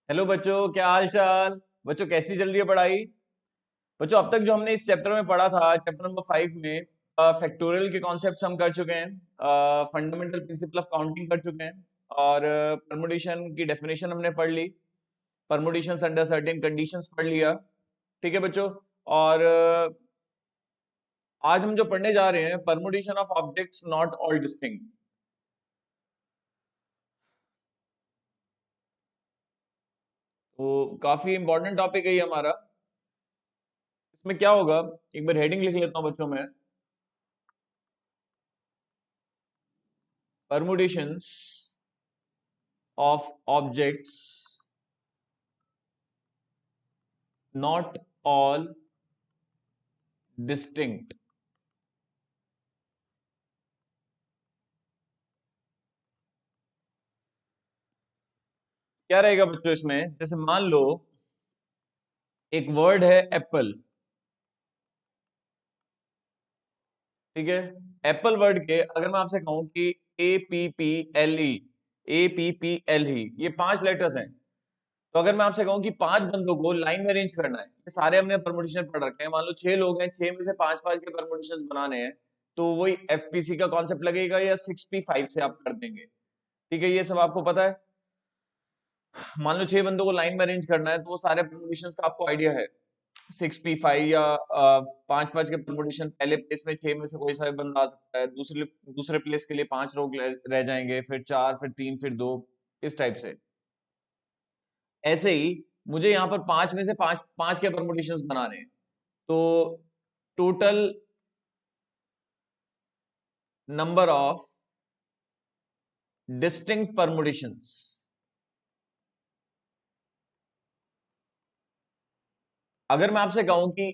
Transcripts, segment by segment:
Hello बच्चों, क्या हाल चाल। बच्चों कैसी चल रही है पढ़ाई। बच्चों अब तक जो हमने इस चैप्टर में पढ़ा था, चैप्टर नंबर 5 में फैक्टोरियल के कॉन्सेप्ट्स हम कर चुके हैं, फंडामेंटल प्रिंसिपल ऑफ काउंटिंग कर चुके हैं, और परमुटेशन की डेफिनेशन हमने पढ़ ली। परमुटेशंस अंडर सर्टेन कंडीशंस पढ़ लिया। ठीक है बच्चों। और आज हम जो पढ़ने जा रहे हैं, permutation of objects not all distinct. तो काफी इंपॉर्टेंट टॉपिक है ये हमारा। इसमें क्या होगा, एक बार हेडिंग लिख लेता हूं बच्चों में। Permutations of objects not all distinct। क्या रहेगा बच्चों इसमें, जैसे मान लो एक वर्ड है एप्पल। ठीक है। एप्पल वर्ड के अगर मैं आपसे कहूं कि APPLE, APPLE, ये 5 लेटर्स हैं। तो अगर मैं आपसे कहूं कि 5 बंदों को लाइन में अरेंज करना है, ये सारे हमने परमुटेशन पढ़ रखे हैं, मान लो 6 लोग हैं, 6 में से 5 5 के परमुटेशन बनाने हैं, तो वही FPC का कॉन्सेप्ट लगेगा, या 6P5 से आप कर देंगे। ठीक है, ये सब आपको पता है। मान लो 6 बंदों को लाइन में अरेंज करना है, तो वो सारे परमुटेशन का आपको आइडिया है। 6P5 या 5 5 के परमुटेशन, पहले प्लेस में 6 में से कोई सा भी बंदा आ सकता है, दूसरे दूसरे प्लेस के लिए 5 लोग रह जाएंगे, फिर 4, फिर 3, फिर 2, इस टाइप से। ऐसे ही मुझे यहाँ पर 5 में से 5 5 के परमुटेशन बनाने हैं। तो total number of distinct permutations, अगर मैं आपसे कहूं कि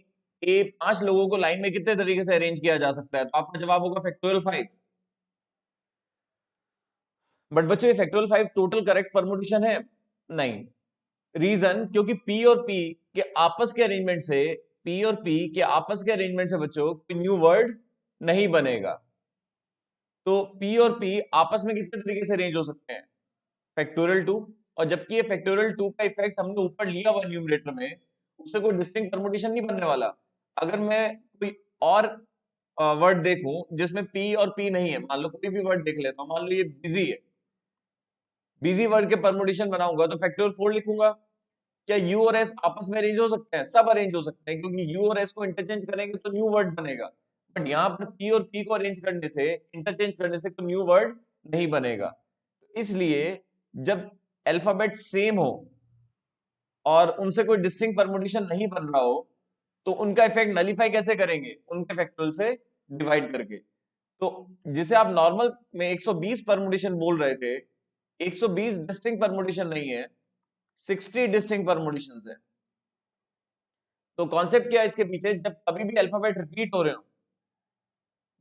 ए 5 लोगों को लाइन में कितने तरीके से अरेंज किया जा सकता है, तो आपका जवाब होगा फैक्टोरियल 5। बट बच्चों, ये फैक्टोरियल 5 टोटल करेक्ट परमुटेशन है? नहीं। रीजन, क्योंकि पी और पी के आपस के अरेंजमेंट से, पी और पी के आपस के अरेंजमेंट से बच्चों कोई न्यू वर्ड नहीं बनेगा। तो पी और पी आपस में कितने तरीके से अरेंज हो सकते हैं? फैक्टोरियल 2। और जबकि ये फैक्टोरियल 2 का इफेक्ट हमने ऊपर लिया हुआ न्यूमरेटर में, उससे कोई डिस्टिंक्ट परमुटेशन नहीं बनने वाला। अगर मैं कोई और वर्ड देखूं जिसमें पी और पी नहीं है, मान लो कोई भी वर्ड देख लेता हूं, मान लो ये बिजी है, बिजी वर्ड के परमुटेशन बनाऊंगा तो फैक्टोरियल 4 लिखूंगा। क्या यू और एस आपस में अरेंज हो सकते हैं? सब अरेंज हो सकते हैं, क्योंकि यू और एस को इंटरचेंज करेंगे तो न्यू वर्ड बनेगा। बट यहाँ पर पी और पी को अरेंज करने से, इंटरचेंज करने से कोई न्यू वर्ड नहीं बनेगा। तो इसलिए जब अल्फाबेट सेम हो और उनसे कोई डिस्टिंक्ट परमुटेशन नहीं बन रहा हो, तो उनका इफेक्ट नलीफाई कैसे करेंगे? उनके फैक्टोरियल से डिवाइड करके। तो जिसे आप नॉर्मल में 120 परमुटेशन बोल रहे थे, 120 डिस्टिंक्ट परमुटेशन नहीं है, 60 डिस्टिंक्ट परमुटेशन है। तो कॉन्सेप्ट क्या है इसके पीछे, जब कभी भी अल्फाबेट रिपीट हो रहे हो,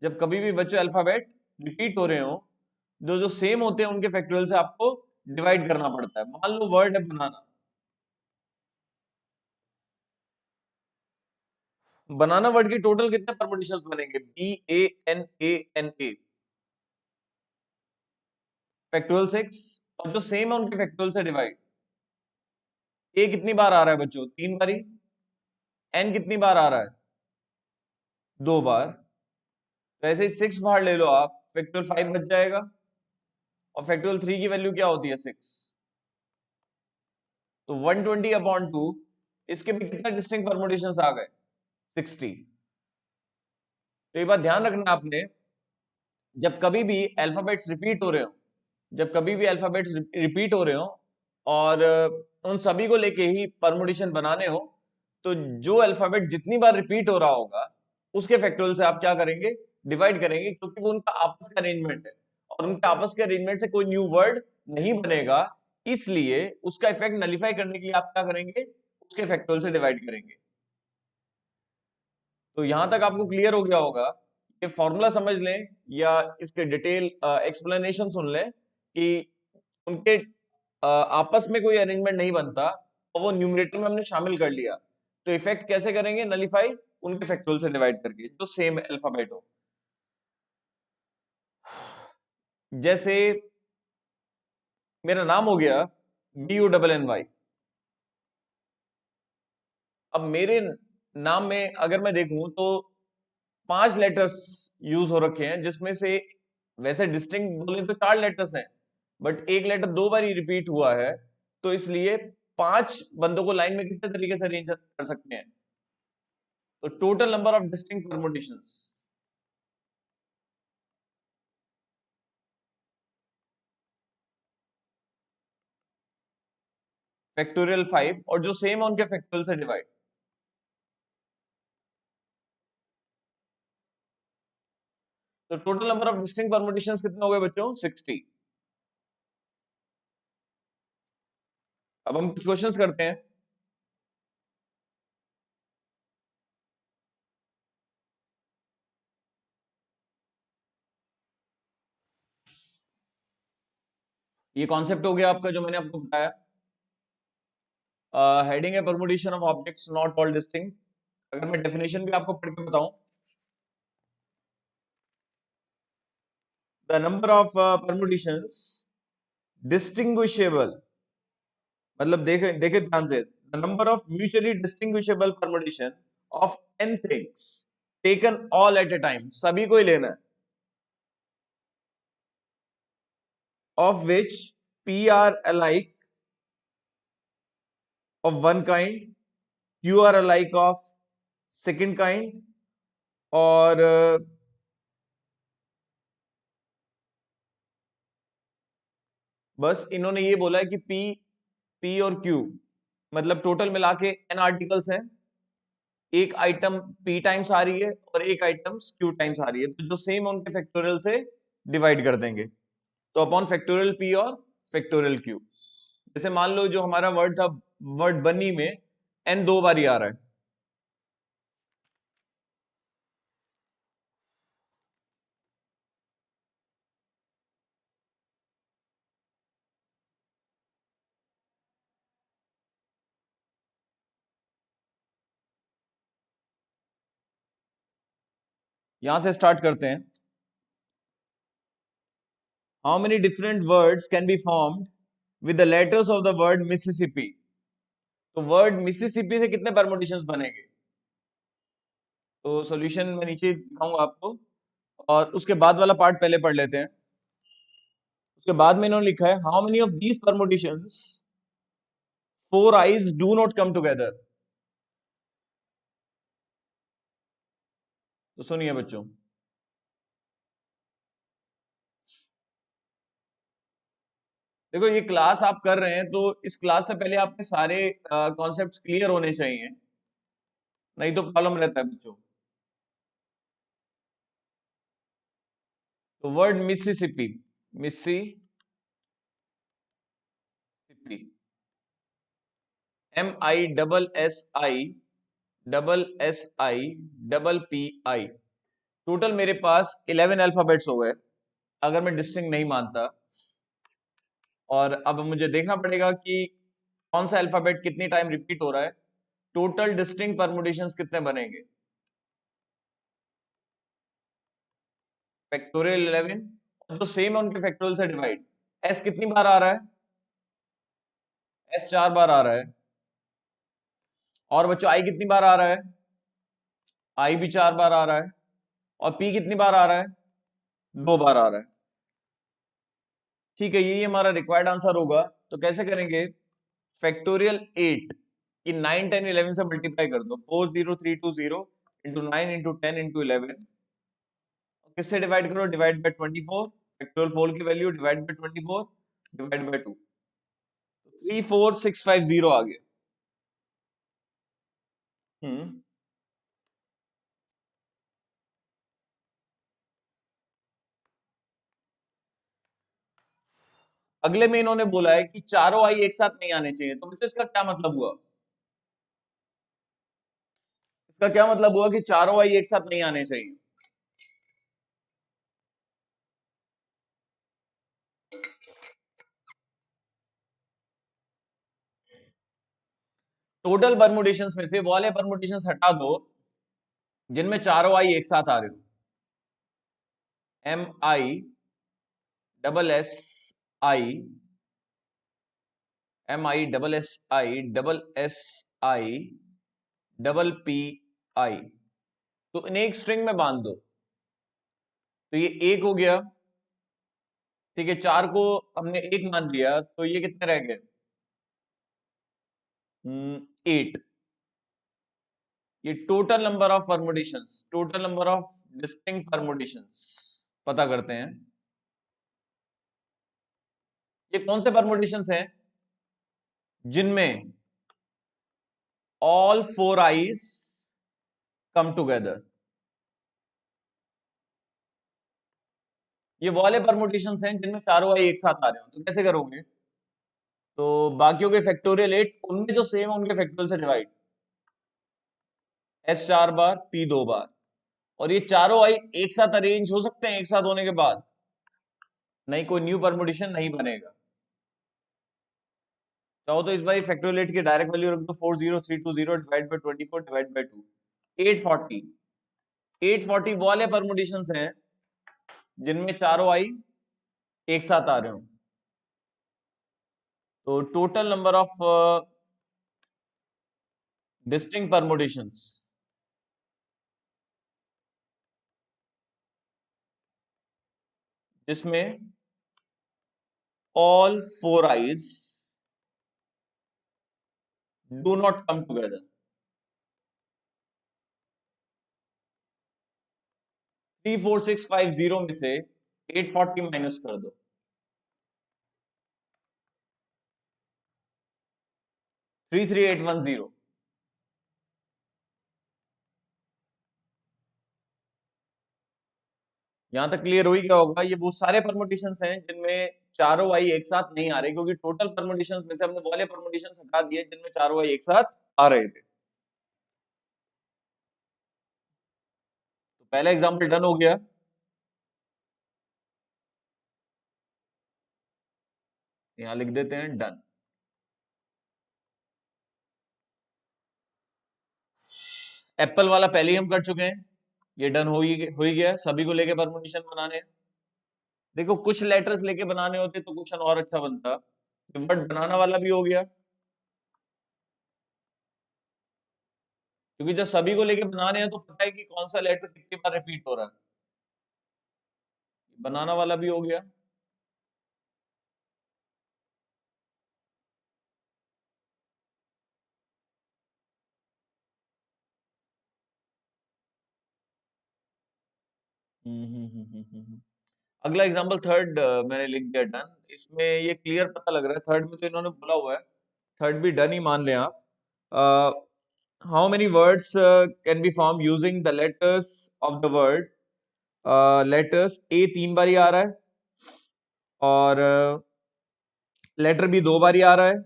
जब कभी भी बच्चों अल्फाबेट रिपीट हो रहे हो, जो जो सेम होते हैं उनके फैक्टोरियल से आपको डिवाइड करना पड़ता है। मान लो वर्ड है बनाना, बनाना वर्ड की टोटल कितने परमुटेशंस बनेंगे? BANANA, factorial 6। और जो सेम है उनके फैक्टोरियल से डिवाइड। ए कितनी बार आ रहा है बच्चों? 3 बारी। एन कितनी बार आ रहा है? 2 बार। तो ऐसे ही 6 बार ले लो आप, फैक्टोरियल 5 बच जाएगा। और फैक्टोरियल 3 की वैल्यू क्या होती है? 6। तो 120/2, इसके भी कितने डिस्टिंक्ट परमुटेशंस आ गए? 60। तो ये बात ध्यान रखना आपने, जब कभी भी अल्फाबेट्स रिपीट हो रहे हो, जब कभी भी अल्फाबेट्स रिपीट हो रहे हो और उन सभी को लेके ही परमुटेशन बनाने हो, तो जो अल्फाबेट जितनी बार रिपीट हो रहा होगा, उसके फैक्टोरियल से आप क्या करेंगे? डिवाइड करेंगे, क्योंकि वो उनका आपस का अरेंजमेंट है, और उनके आपस के अरेंजमेंट से कोई न्यू वर्ड नहीं बनेगा। इसलिए उसका इफेक्ट नलीफाई करने के लिए आप क्या करेंगे? उसके फैक्टोरियल से डिवाइड करेंगे। तो यहां तक आपको क्लियर हो गया होगा। ये फॉर्मूला समझ लें, या इसके डिटेल एक्सप्लेनेशन सुन लें कि उनके आपस में कोई अरेंजमेंट नहीं बनता, और वो न्यूमरेटर में हमने शामिल कर लिया। तो इफेक्ट कैसे करेंगे नलीफाई? उनके फैक्टोरियल से डिवाइड करके, जो सेम अल्फाबेट हो। जैसे मेरा नाम हो गया BUNNY, अब मेरे नाम में अगर मैं देखूं तो 5 लेटर्स यूज हो रखे हैं, जिसमें से वैसे डिस्टिंक्ट बोले तो 4 लेटर्स हैं, बट एक लेटर 2 बार ही रिपीट हुआ है, तो इसलिए 5 बंदों को लाइन में कितने तरीके से अरेंज कर सकते हैं? तो total number of distinct permutations, factorial 5, और जो सेम है उनके फैक्टोरियल से डिवाइड। तो total number of distinct permutations कितने हो गए बच्चों? 60। अब हम कुछ क्वेश्चंस करते हैं। ये कॉन्सेप्ट हो गया आपका जो मैंने आपको बताया। हेडिंग है permutation of objects not all distinct. अगर मैं डेफिनेशन भी आपको पढ़ के बताऊं, the number of permutations distinguishable, मतलब देखे देखे ध्यान से, the number of mutually distinguishable permutation of n things taken all at A time, सभी को ही लेना है, of which p are alike of one kind, q are alike of second kind, और बस इन्होंने ये बोला है कि p और q मतलब टोटल मिला के n आर्टिकल्स हैं, एक आइटम p टाइम्स आ रही है और एक आइटम q टाइम्स आ रही है, तो जो सेम है उनके फैक्टोरियल से डिवाइड कर देंगे। तो अपॉन फैक्टोरियल p और फैक्टोरियल q, जैसे मान लो जो हमारा वर्ड था, वर्ड बनी में n 2 बार ही आ रहा है। यहां से स्टार्ट करते हैं। How many different words can be formed with the letters of the word Mississippi? तो वर्ड मिसिसिपी से कितने परमुटेशंस बनेंगे? तो सॉल्यूशन मैं नीचे दिखाऊंगा आपको, और उसके बाद वाला पार्ट पहले पढ़ लेते हैं। उसके बाद में इन्होंने लिखा है, how many of these permutations four eyes do not come together? तो सुनिए बच्चों, देखो ये क्लास आप कर रहे हैं, तो इस क्लास से पहले आपके सारे कॉन्सेप्ट्स क्लियर होने चाहिए, नहीं तो प्रॉब्लम रहता है बच्चों। तो word Mississippi, Mississippi, MISSI total मेरे पास 11 अल्फाबेट्स हो गए, अगर मैं डिस्टिंक्ट नहीं मानता। और अब मुझे देखना पड़ेगा कि कौन सा अल्फाबेट कितनी टाइम रिपीट हो रहा है, टोटल डिस्टिंक्ट परमुटेशंस कितने बनेंगे। फैक्टोरियल 11, और जो सेम है उनके फैक्टोरियल से डिवाइड। एस कितनी बार आ रहा है? एस 4 बार आ रहा है। और बच्चों आई कितनी बार आ रहा है? आई भी 4 बार आ रहा है। और पी कितनी बार आ रहा है? 2 बार आ रहा है। ठीक है, यही हमारा रिक्वायर्ड आंसर होगा। तो कैसे करेंगे? फैक्टोरियल 8 कि 9 10 11 से मल्टीप्लाई कर दो, 40320 इंटू 9 इंटू 10 इंटू 11। किससे डिवाइड करो? डिवाइड बाय 24, फैक्टोरियल 4 की value divide by 24 divide by 2, 34650 आ गया। हम्म। अगले में इन्होंने बोला है कि चारों आई एक साथ नहीं आने चाहिए, तो बच्चों इसका क्या मतलब हुआ? इसका क्या मतलब हुआ कि चारों आई एक साथ नहीं आने चाहिए? टोटल परमुटेशंस में से वो वाले परमुटेशंस हटा दो जिनमें चारों आई एक साथ आ रहे हो। MISSI, MISSI, double P I, तो इन्हें एक स्ट्रिंग में बांध दो। तो ये एक हो गया, ठीक है, चार को हमने एक मान लिया, तो ये कितने रह गए? 8। ये total number of permutations, total number of distinct permutations पता करते हैं। ये कौन से परमुटेशंस हैं जिनमें all four eyes come together? ये वाले परमुटेशंस हैं जिनमें चारों आई एक साथ आ रहे हो। तो कैसे करोगे? तो बाकियों के फैक्टोरियल 8, उनमें जो सेम है उनके फैक्टोरियल से डिवाइड, एस 4 बार, पी 2 बार। और ये चारों आई एक साथ अरेंज हो सकते हैं एक साथ होने के बाद? नहीं, कोई न्यू परमुटेशन नहीं बनेगा। चाहो तो इस बार फैक्टोरियल की डायरेक्ट वैल्यू रख दो, 40320 डिवाइड बाय 24 डिवाइड बाय 2, 840। 840 वाले परमुटेशंस हैं जिनमें चारों आई एक साथ आ रहे हो। तो total number of distinct permutations जिसमें all four eyes do not come together। 34650 में से 840 माइनस कर दो, 33810। यहां तक क्लियर हो ही गया होगा। ये वो सारे परमुटेशंस हैं जिनमें चारों आई एक साथ नहीं आ रहे, क्योंकि टोटल परमुटेशंस में से हमने वाले परमुटेशंस हटा दिए जिनमें चारों आई एक साथ आ रहे थे। तो पहला एग्जांपल डन हो गया। यहां लिख देते हैं डन। एप्पल वाला पहले ही हम कर चुके हैं, ये डन हो ही गया। सभी को लेके परमुटेशन बनाने हैं। देखो, कुछ लेटर्स लेके बनाने होते तो क्वेश्चन और अच्छा बनता। बट बनाना वाला भी हो गया, क्योंकि जब सभी को लेके बनाने हैं तो पता है कि कौन सा लेटर कितनी बार रिपीट हो रहा है। बनाना वाला भी हो गया। अगला एग्जांपल थर्ड मैंने लिख दिया डन। इसमें ये क्लियर पता लग रहा है, थर्ड में तो इन्होंने बोला हुआ है, थर्ड भी डन ही मान लें आप। How many words can be form using the letters of the word? Letters A 3 बार ही आ रहा है, और लेटर बी 2 बार ही आ रहा है,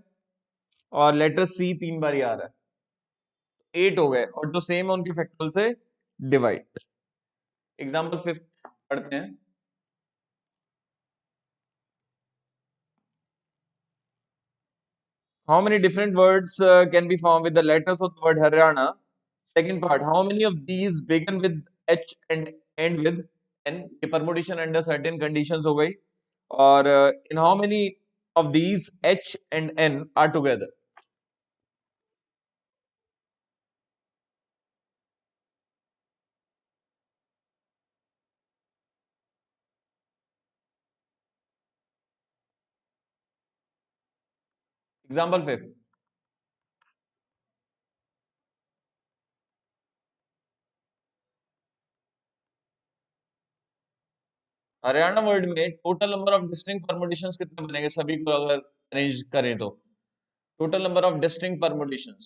और लेटर सी 3 बार ही आ रहा है। 8 हो गए, और जो सेम है उनके फैक्टोरियल से डिवाइड। एग्जांपल फिफ्थ पढ़ते हैं। How many different words can be formed with the letters of the word Haryana? Second part, how many of these begin with H and end with N? ये permutation under certain conditions हो गई। और in how many of these H and N are together? Example fifth, Haryana word में total number of distinct permutations कितने बनेंगे सभी को अगर अरेंज करें तो? Total number of distinct permutations,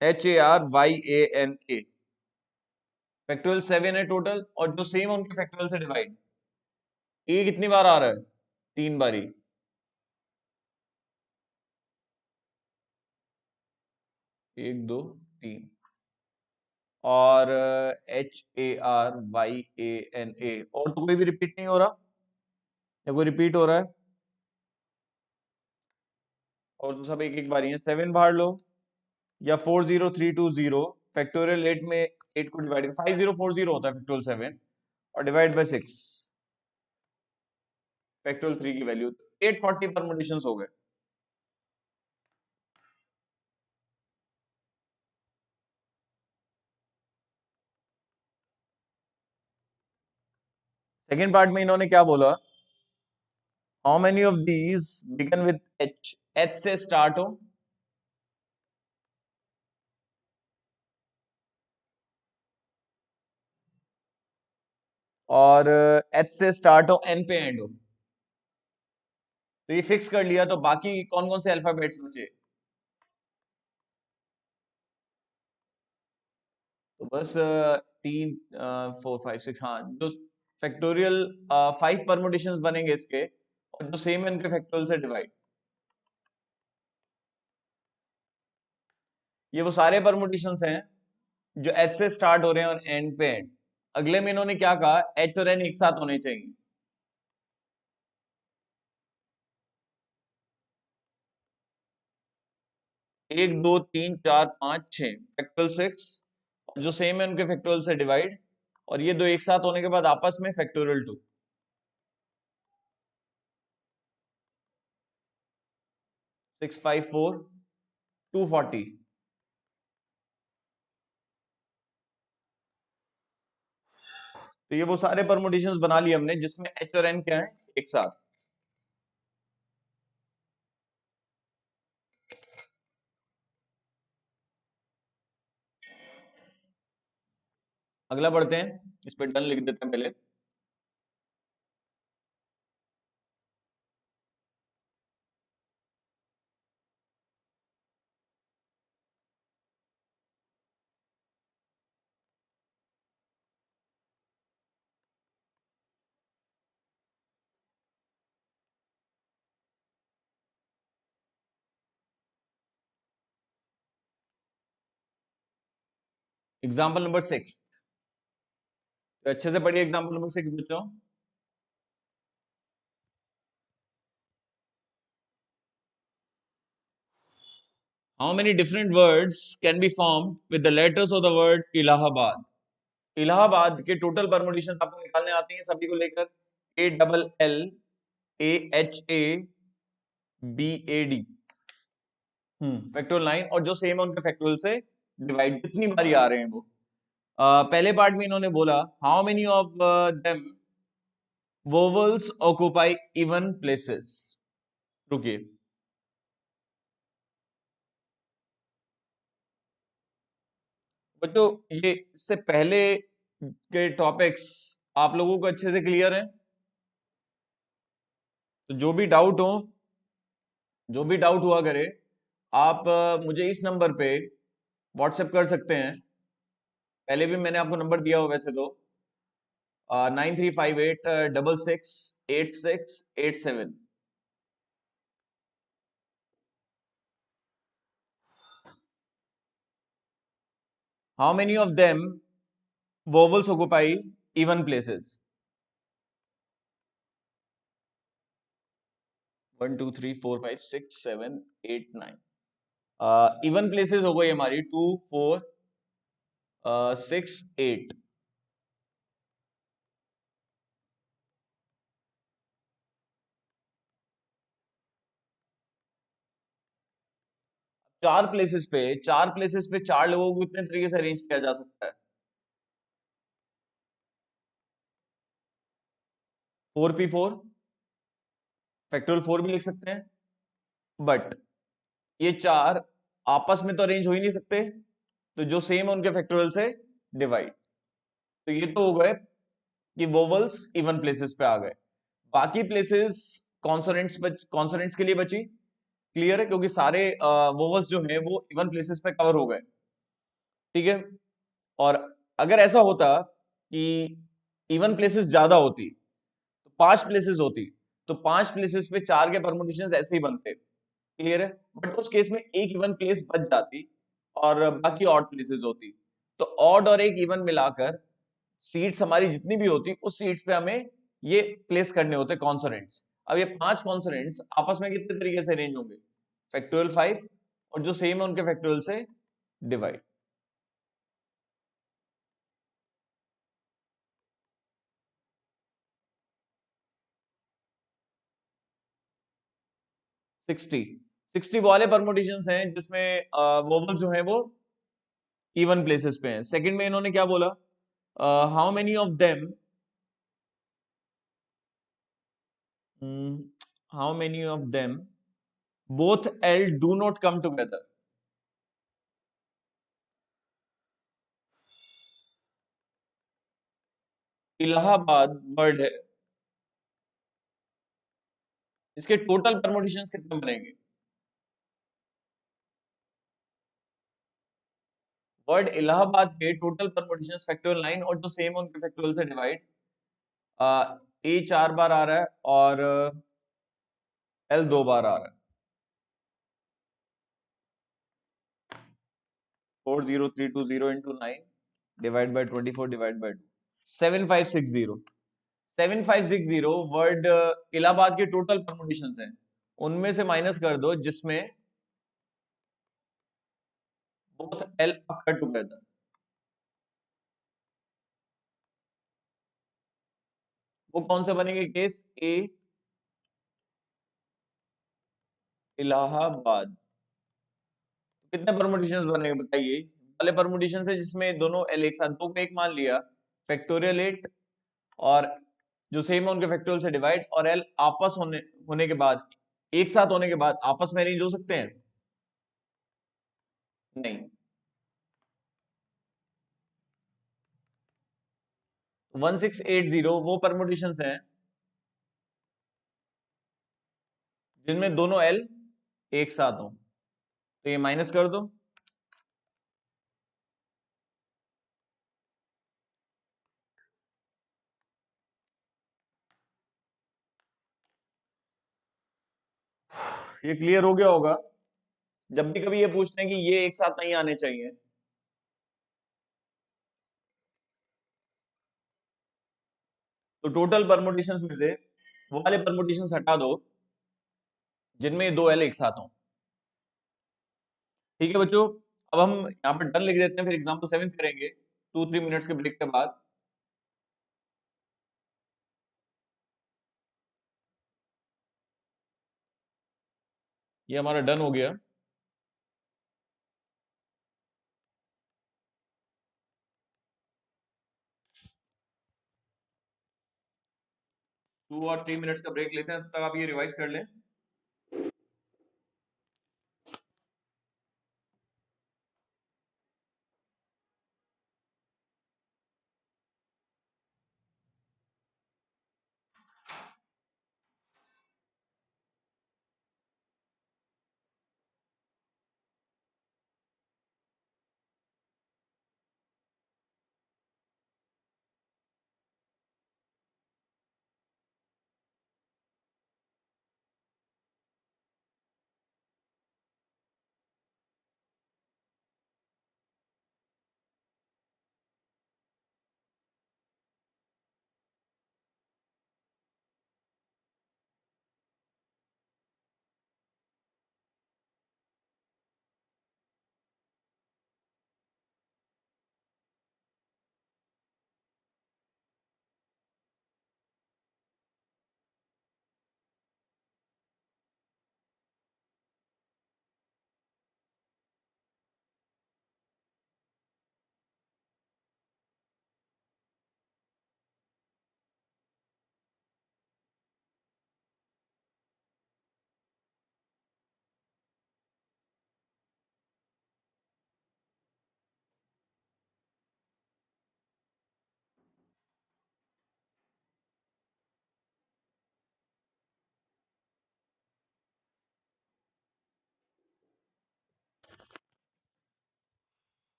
HARYANA, factorial 7 है टोटल, और जो सेम है उनके फैक्टोरियल से डिवाइड। ए कितनी बार आ रहा है? 3 बारी। 1 2 3। और HARYANA, और तो कोई भी रिपीट नहीं हो रहा, या कोई रिपीट हो रहा है? और तो सब एक एक बारी है। 7 बाहर लो, या 40320 फैक्टोरियल 8 में 8 को डिवाइड, 5040 होता है फैक्टोरियल 7, और डिवाइड बाय 6 फैक्टोरियल 3 की वैल्यू, 840 परमुटेशंस हो गए। सेकेंड पार्ट में इन्होंने क्या बोला, how many of these begin with H, H से स्टार्ट हो और एच से स्टार्ट हो एन पे एंड हो। तो ये फिक्स कर लिया, तो बाकी कौन कौन से अल्फाबेट्स बचे? तो बस तीन, 4 5 6, हाँ, जो फैक्टोरियल 5 परमुटेशंस बनेंगे इसके, और जो सेम है उनके फैक्टोरियल से डिवाइड। ये वो सारे परमुटेशंस हैं जो एच से स्टार्ट हो रहे हैं और एंड पे एंड। अगले में इन्होंने क्या कहा, एच और एन एक साथ होने चाहिए। एक दो तीन चार पांच छह, फैक्टोरियल 6, और जो सेम है उनके फैक्टोरियल से डिवाइड, और ये दो एक साथ होने के बाद आपस में फैक्टोरियल 2। 6 5 4 240। तो ये वो सारे परमुटेशंस बना लिए हमने जिसमें एच और एन क्या है, एक साथ। अगला पढ़ते हैं, इस पे डन लिख देते हैं पहले। एग्जाम्पल नंबर 6, तो अच्छे से पढ़िए एग्जाम्पल नंबर 6 बच्चों। How many different words can be form with the letters of the word Allahabad? Allahabad के टोटल परमुटेशन आपको निकालने आते हैं सभी को लेकर, ALLAHABAD, फैक्टोरियल 9, और जो सेम है उनके फैक्टोरियल से डिवाइड, जितनी बारी आ रहे हैं वो। पहले पार्ट में इन्होंने बोला, how many of them vowels occupy even places. रुकिए, बच्चों ये इससे पहले के टॉपिक्स आप लोगों को अच्छे से क्लियर है? तो जो भी डाउट हुआ करे, आप मुझे इस नंबर पे व्हाट्सएप कर सकते हैं। पहले भी मैंने आपको नंबर दिया हो वैसे तो, 9358 66 86 87। How many of them vowels occupy even places? 1 2 3 4 5 6 7 8 9। Even places हो गई हमारी 2 4 6 8। चार प्लेसेस पे चार लोगों को कितने तरीके से अरेंज किया जा सकता है? 4p4, फैक्टोरियल 4 भी लिख सकते हैं, बट ये चार आपस में तो अरेंज हो ही नहीं सकते, तो जो सेम है उनके फैक्टोरियल से डिवाइड। तो ये तो हो गए कि वोवल्स इवन प्लेसेस पे आ गए। बाकी प्लेसेस कॉन्सोनेंट्स के लिए बची। क्लियर है, क्योंकि सारे वोवल्स जो हैं वो इवन प्लेसेस पे कवर हो गए। ठीक है, और अगर ऐसा होता कि इवन प्लेसेस ज्यादा होती, तो 5 प्लेसेस होती, तो 5 प्लेसेस पे चार के परमुटेशन ऐसे ही बनते। क्लियर है, बट उस केस में एक इवन प्लेस बच जाती और बाकी ऑड प्लेसेस होती। तो ऑड और एक इवन मिलाकर सीट्स हमारी जितनी भी होती, उस सीट्स पे हमें ये प्लेस करने होते कॉन्सोनेंट्स। अब ये 5 कॉन्सोनेंट्स आपस में कितने तरीके से अरेंज होंगे? फैक्टोरियल 5, और जो सेम है उनके फैक्टोरियल से डिवाइड। 60, 60 वाले परमुटेशंस हैं जिसमें वोवल जो है वो इवन प्लेसेस पे हैं। सेकंड में इन्होंने क्या बोला, how many of them How many of them both L do not come together? Allahabad word है, इसके टोटल परमुटेशंस कितने बनेंगे? वर्ड इलाहाबाद के टोटल परमुटेशंस फैक्टोरियल 9 और जो सेम उनके फैक्टोरियल से डिवाइड, ए 4 बार आ रहा है और एल 2 बार आ रहा है। 40320 into 9 divide by 24 divide by 2, 7560। 7560 word Allahabad के टोटल परमुटेशंस हैं, उनमें से माइनस कर दो जिसमें both L occur together। वो कौन से बनेंगे केस? ए इलाहाबाद। कितने परमुटेशंस बनेंगे बताइए? वाले परमुटेशन से जिसमें दोनों एल एक साथ, दो को एक मान लिया, फैक्टोरियल 8, और जो सेम है उनके फैक्टोरियल से डिवाइड, और एल आपस होने होने के बाद, एक साथ होने के बाद आपस में अरेंज हो सकते हैं? नहीं। 1680 वो परमुटेशंस हैं जिनमें दोनों एल एक साथ हो, तो ये माइनस कर दो। ये क्लियर हो गया होगा? जब भी कभी ये पूछते हैं कि ये एक साथ नहीं आने चाहिए, तो टोटल परमुटेशंस में से वो वाले परमुटेशंस हटा दो जिनमें दो एल एक साथ हों। ठीक है बच्चों, अब हम यहाँ पर डन लिख देते हैं, फिर एग्जांपल 7 करेंगे 2-3 मिनट्स के ब्रेक के बाद। ये हमारा डन हो गया। 2 और 3 मिनट्स का ब्रेक लेते हैं, तब तक आप ये रिवाइज कर लें।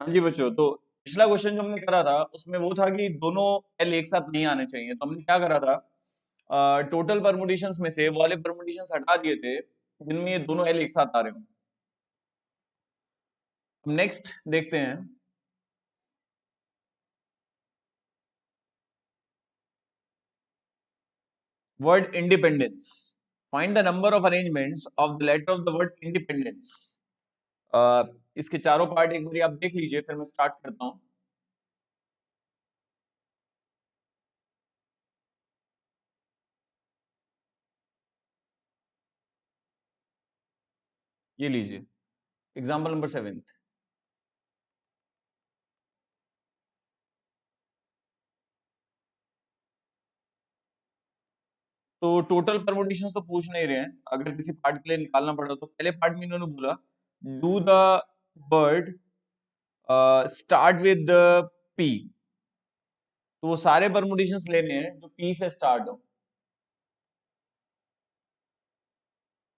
हाँ जी बच्चों, तो पिछला क्वेश्चन जो हमने करा था उसमें वो था कि दोनों एल एक साथ नहीं आने चाहिए, तो हमने क्या करा था, टोटल परमुटेशंस में से वो वाले परमुटेशंस हटा दिए थे जिनमें ये दोनों एल एक साथ आ रहे हो। नेक्स्ट देखते हैं, word independence. Find the number of arrangements of the letter of the word independence. इसके चारों पार्ट एक बार आप देख लीजिए, फिर मैं स्टार्ट करता हूं। ये लीजिए एग्जाम्पल नंबर 7। तो टोटल परमुटेशंस तो पूछ नहीं रहे हैं, अगर किसी पार्ट के लिए निकालना पड़ा तो पहले पार्ट में इन्होंने बोला do the word start with P, तो वो सारे परमुटेशंस लेने हैं जो पी से स्टार्ट हो,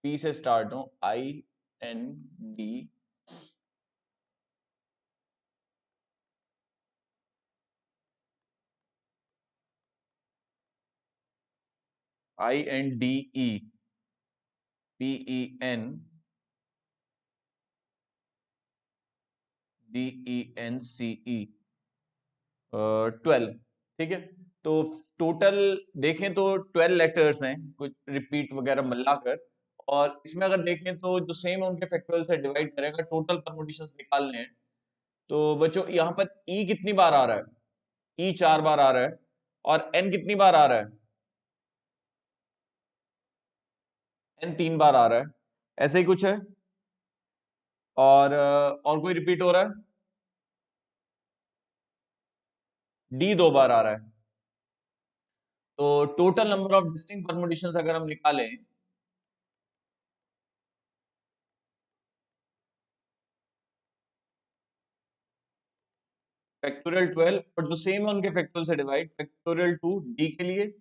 पी से स्टार्ट हो, IND, INDE, PENDENCE, 12। ठीक है, तो टोटल देखें तो 12 लेटर्स हैं, कुछ रिपीट वगैरह मिलाकर, और इसमें अगर देखें तो जो सेम उनके फैक्टोरियल से डिवाइड करेगा, टोटल परमुटेशंस निकालने हैं। तो बच्चों यहाँ पर ई कितनी बार आ रहा है, ई 4 बार आ रहा है, और एन कितनी बार आ रहा है, एन 3 बार आ रहा है, ऐसे ही कुछ है। और कोई रिपीट हो रहा है, डी 2 बार आ रहा है। तो total number of distinct permutations अगर हम निकालें, फैक्टोरियल 12, और जो सेम है उनके फैक्टोरियल से डिवाइड, फैक्टोरियल 2 डी के लिए,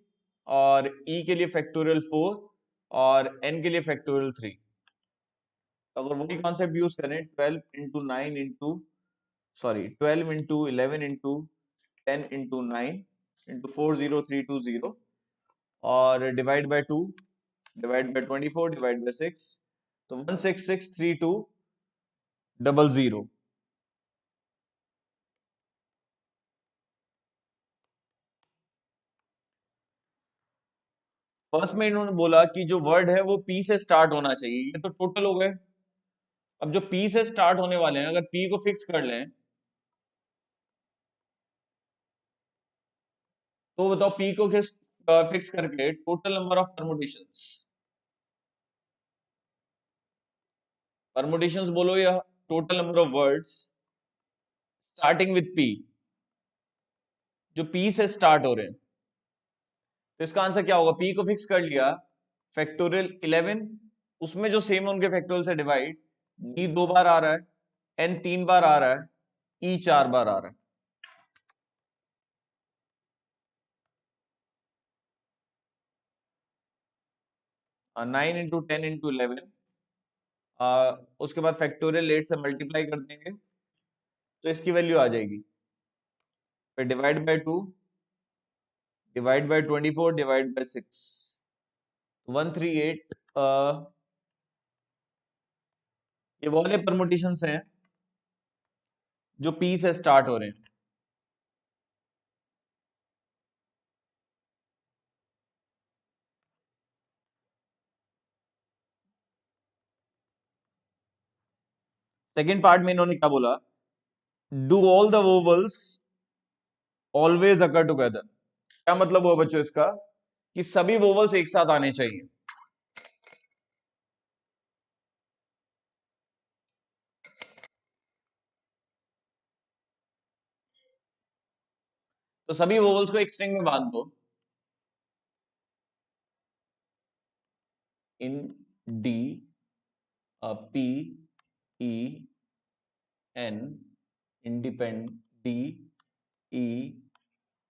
और ई के लिए फैक्टोरियल 4, और एन के लिए फैक्टोरियल 3। अगर वही कॉन्सेप्ट यूज करें, 12 into 9 into, sorry 12 into 11 into 10 into 9 into 40320, और divide by 2, divide by 24, divide by 6, तो 1663200। फर्स्ट में इन्होंने बोला कि जो वर्ड है वो पी से स्टार्ट होना चाहिए, ये तो टोटल हो गए। अब जो पी से स्टार्ट होने वाले हैं, अगर पी को फिक्स कर लें, तो बताओ पी को किस फिक्स करके total number of permutations, permutations बोलो या total number of words starting with P, जो पी से स्टार्ट हो रहे हैं, तो इसका आंसर क्या होगा, पी को फिक्स कर लिया, फैक्टोरियल 11, उसमें जो सेम है उनके फैक्टोरियल से डिवाइड, डी 2 बार आ रहा है, एन 3 बार आ रहा है, ई 4 बार आ रहा है। 9 इंटू 10 इंटू 11, उसके बाद फैक्टोरियल 8 से मल्टीप्लाई कर देंगे, तो इसकी वैल्यू आ जाएगी, फिर divide by 2, divide by 24, divide by 6, 138। ये वाले परमुटेशंस हैं जो पी से स्टार्ट हो रहे हैं। सेकेंड पार्ट में इन्होंने क्या बोला, do all the vowels always occur together. क्या मतलब हुआ बच्चों इसका, कि सभी वोवल्स एक साथ आने चाहिए। तो सभी वोवल्स को एक स्ट्रिंग में बांध दो, इन डी, पी, ई, एन, इंडिपेंड, डी, ई,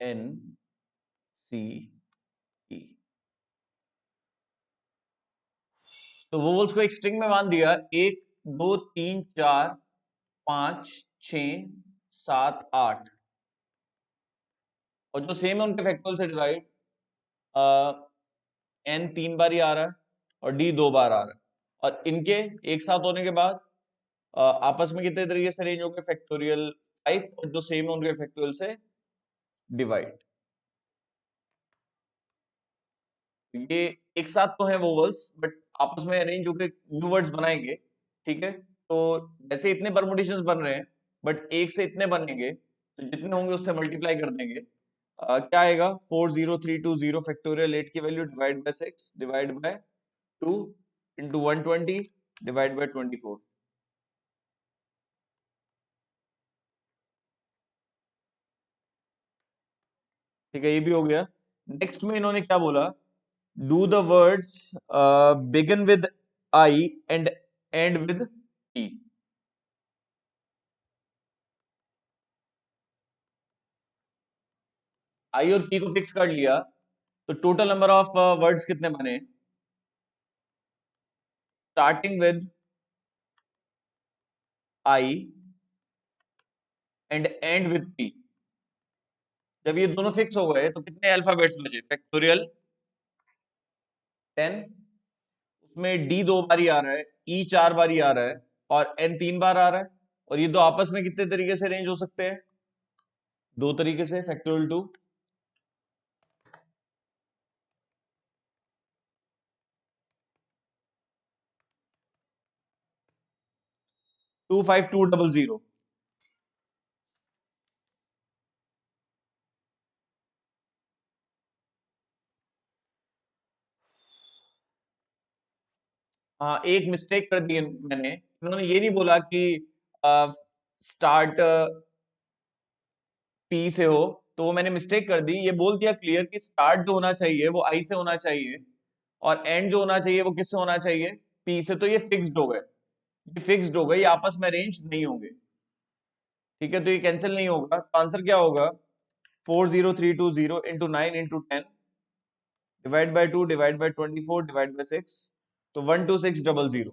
एन, सी, ई। तो वोवल्स को एक स्ट्रिंग में बांध दिया, 1 2 3 4 5 6 7 8, और जो सेम है उनके फैक्टोरियल से डिवाइड, एन 3 बार ही आ रहा है, और डी 2 बार आ रहा है, और इनके एक साथ होने के बाद आपस में कितने तरीके से रेंज हो गए, फैक्टोरियल 5, और जो सेम है उनके फैक्टोरियल से डिवाइड। ये एक साथ तो है वोवल्स, बट आपस में अरेंज होकर न्यू वर्ड्स बनाएंगे। ठीक है, तो जैसे इतने परमुटेशंस बन रहे हैं, बट एक से इतने बनेंगे, तो जितने होंगे उससे मल्टीप्लाई कर देंगे। क्या आएगा, 40320 फैक्टोरियल 8 की value, divide by 6, divide by 2 into 120, divide by 24। ठीक है, ये भी हो गया। नेक्स्ट में इन्होंने क्या बोला, Do the words begin with I and end with P? I और P को फिक्स कर लिया तो टोटल नंबर ऑफ वर्ड्स कितने बने? Starting with I and and with P। जब ये दोनों फिक्स हो गए तो कितने अल्फाबेट्स बचे? फैक्टोरियल 10, उसमें D 2 बारी आ रहा है, E 4 बारी आ रहा है और N 3 बार आ रहा है। और ये दो आपस में कितने तरीके से अरेंज हो सकते हैं? दो तरीके से, फैक्टोरियल 2। 25200। हाँ, एक मिस्टेक कर दी मैंने। इन्होंने ये नहीं बोला कि स्टार्ट पी से हो, तो वो मैंने मिस्टेक कर दी। ये बोल दिया क्लियर कि स्टार्ट जो होना चाहिए वो आई से होना चाहिए और एंड जो होना चाहिए वो किससे होना चाहिए? पी से। तो ये फिक्स्ड हो गए, ये फिक्स्ड हो गए, ये आपस में अरेंज नहीं होंगे। ठीक है, तो ये कैंसिल नहीं होगा। तो आंसर क्या होगा? 40320 into 9 into 10 divide by 2 divide by 24 divide by 6, तो 12600।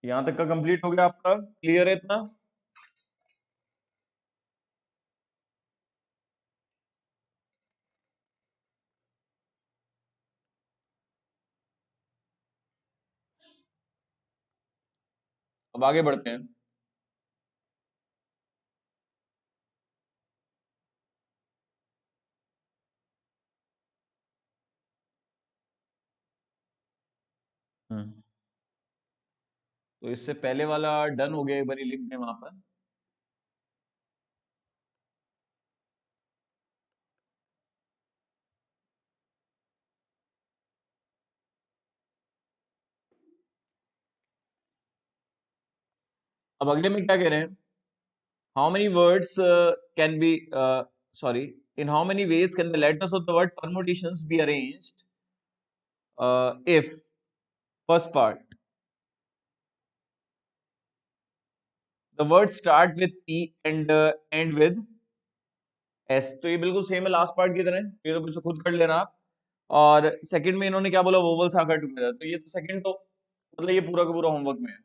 यहां तक का कंप्लीट हो गया आपका? क्लियर है इतना? अब आगे बढ़ते हैं। तो इससे पहले वाला डन हो गया, एक बार लिख दें वहां पर। अब अगले में क्या कह रहे हैं? How many words can B sorry, in how many ways can the letters of the word permutations be arranged if first part the word start with P and and with S. तो ये बिल्कुल same है last part की तरह, ये तो कुछ खुद कर लेना आप। और सेकंड में इन्होंने क्या बोला? वोवल्स आकर टुगेदर। तो ये तो सेकंड, तो मतलब ये पूरा का पूरा होमवर्क में है।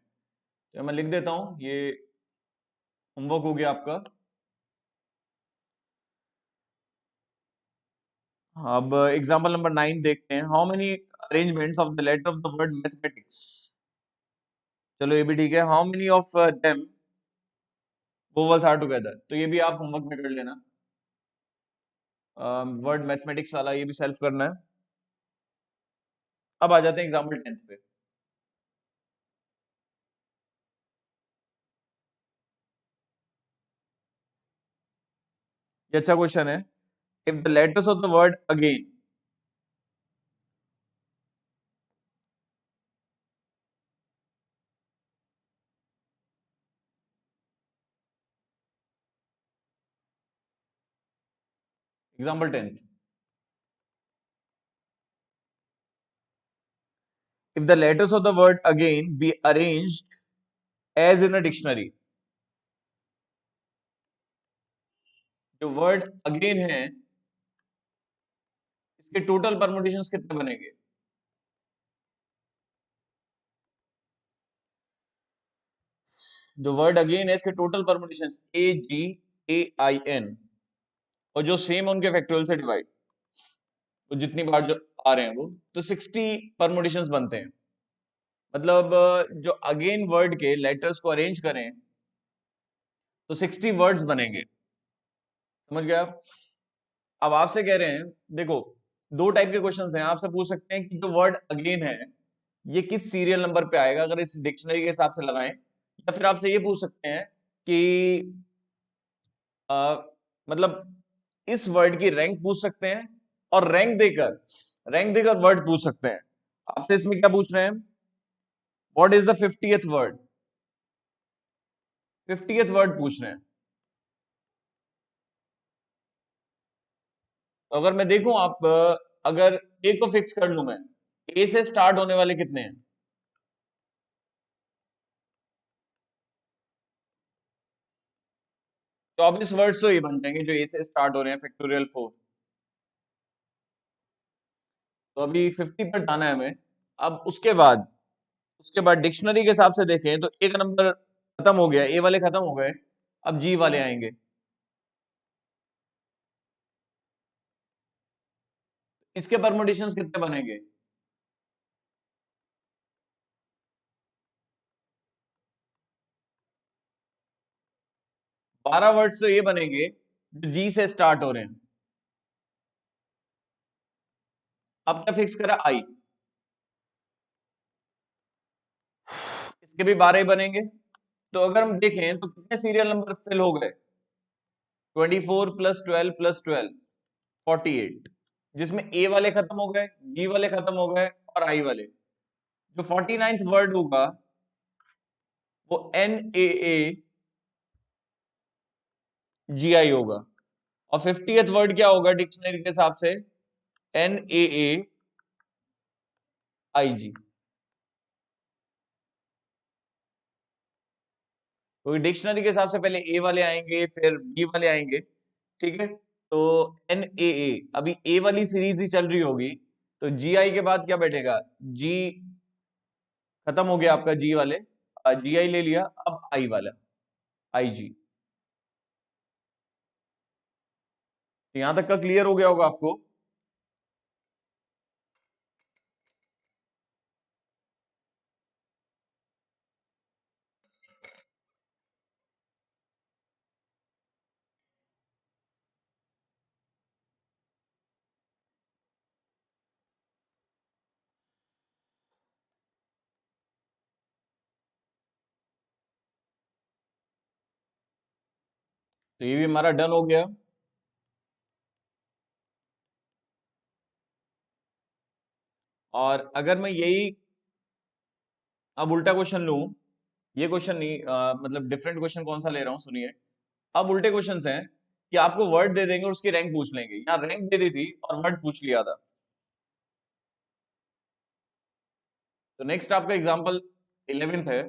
तो मैं लिख देता हूं, ये होमवर्क हो गया आपका। अब एग्जांपल नंबर 9 देखते हैं। How many arrangements of the letter of the word mathematics. चलो ये भी ठीक है। How many of them vowels are together. तो ये भी आप होमवर्क में कर लेना। वर्ड मैथमेटिक्स वाला ये भी सेल्फ करना है। अब आ जाते हैं एग्जांपल 10 पे। ये अच्छा क्वेश्चन है। If the letters of the word again, example 10, if the letters of the word again be arranged as in a dictionary। जो वर्ड अगेन है इसके टोटल परमुटेशंस कितने बनेंगे? जो वर्ड अगेन है इसके टोटल परमुटेशंस AGAIN, और जो सेम उनके फैक्टोरियल से डिवाइड, तो जितनी बार जो आ रहे हैं वो, तो 60 परमुटेशंस बनते हैं। मतलब जो अगेन वर्ड के लेटर्स को अरेंज करें तो 60 वर्ड्स बनेंगे। समझ गया आप? अब आपसे कह रहे हैं, देखो दो टाइप के क्वेश्चंस हैं। आपसे पूछ सकते हैं कि जो वर्ड अगेन है ये किस सीरियल नंबर पे आएगा अगर इस डिक्शनरी के हिसाब से लगाएं, या फिर आपसे ये पूछ सकते हैं कि मतलब इस वर्ड की रैंक पूछ सकते हैं, और रैंक देकर वर्ड पूछ सकते हैं। आपसे इसमें क्या पूछ रहे हैं? What is the 50th word? 50th word पूछ रहे हैं। तो अगर मैं देखूं, आप अगर ए को फिक्स कर लूं मैं, ए से स्टार्ट होने वाले कितने हैं? 24 वर्ड्स तो ये बन जाएंगे जो ए से स्टार्ट हो रहे हैं, फैक्टोरियल 4। तो अभी 50 पर जाना है हमें। अब उसके बाद डिक्शनरी के हिसाब से देखें तो एक नंबर खत्म हो गया, ए वाले खत्म हो गए। अब जी वाले आएंगे। इसके परमुटेशंस कितने बनेंगे? बारह वर्ड्स तो ये बनेंगे जो जी से स्टार्ट हो रहे हैं। अब क्या फिक्स करा? आई। इसके भी 12 ही बनेंगे। तो अगर हम देखें तो कितने सीरियल नंबर फिल हो गए? 24 प्लस 12 प्लस 12, 48। जिसमें ए वाले खत्म हो गए, जी वाले खत्म हो गए और आई वाले। जो 49th वर्ड होगा वो NAA GI होगा। और 50th वर्ड क्या होगा डिक्शनरी के हिसाब से? NAAIG। क्योंकि डिक्शनरी के हिसाब से पहले ए वाले आएंगे फिर बी वाले आएंगे। ठीक है, तो NAA, अभी ए वाली सीरीज ही चल रही होगी, तो GI के बाद क्या बैठेगा? जी खत्म हो गया आपका, जी वाले GI ले लिया, अब आई वाला IG। यहां तक का क्लियर हो गया होगा आपको? तो ये भी हमारा डन हो गया। और अगर मैं यही अब उल्टा क्वेश्चन लूं, ये क्वेश्चन नहीं, मतलब डिफरेंट क्वेश्चन कौन सा ले रहा हूं, सुनिए। अब उल्टे क्वेश्चंस हैं कि आपको वर्ड दे देंगे और उसकी रैंक पूछ लेंगे। यहाँ रैंक दे दी थी और वर्ड पूछ लिया था। तो नेक्स्ट आपका एग्जांपल 11th है।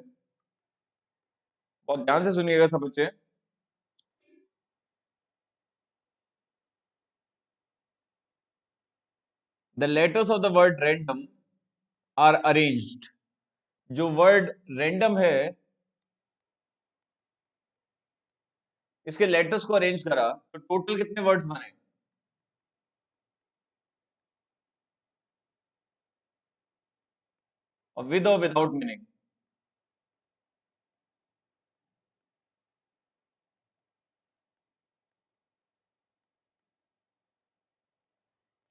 बहुत ध्यान से सुनिएगा सब बच्चे। The letters of the word random are arranged. जो वर्ड रैंडम है, इसके लेटर्स को अरेंज करा तो टोटल कितने वर्ड्स बने? और विद और विदाउट मीनिंग?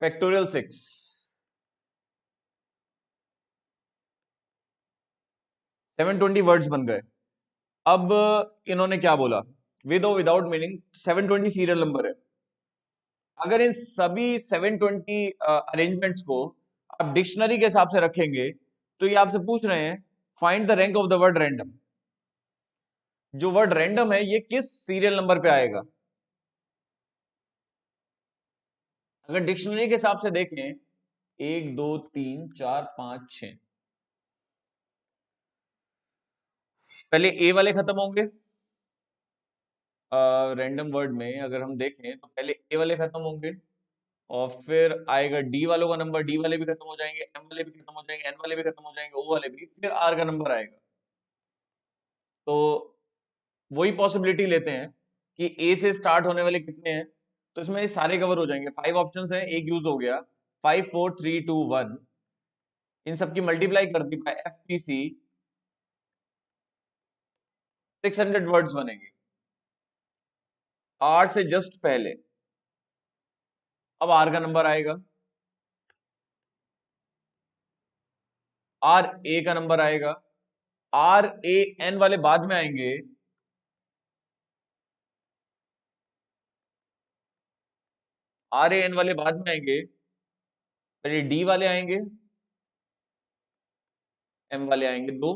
फैक्टोरियल 6। 720 वर्ड्स बन गए। अब इन्होंने क्या बोला? विद और विदाउट मीनिंग 720 सीरियल नंबर है। अगर इन सभी 720 अरेंजमेंट्स को आप डिक्शनरी के हिसाब से रखेंगे तो ये आपसे पूछ रहे हैं find the rank of the word random. जो वर्ड रैंडम है ये किस सीरियल नंबर पे आएगा? अगर डिक्शनरी के हिसाब से देखें, 1 2 3 4 5 6, पहले ए वाले खत्म होंगे। रैंडम वर्ड में अगर हम देखें तो पहले ए वाले खत्म होंगे और फिर आएगा डी वालों का नंबर, डी वाले भी खत्म हो जाएंगे, एम वाले भी खत्म हो जाएंगे, एन वाले भी खत्म हो जाएंगे, ओ वाले भी, फिर आर का नंबर आएगा। तो वही पॉसिबिलिटी लेते हैं कि ए से स्टार्ट होने वाले कितने हैं। तो इसमें ये सारे कवर हो जाएंगे। 5 ऑप्शंस हैं, एक यूज हो गया। 5 4 3 2 1, इन सबकी मल्टीप्लाई कर दी बाय FPC, 600 वर्ड्स बनेंगे आर से जस्ट पहले। अब आर का नंबर आएगा, आर ए का नंबर आएगा, आर ए एन वाले बाद में आएंगे, आर ए एन वाले बाद में आएंगे, पहले डी वाले आएंगे, एम वाले आएंगे 2।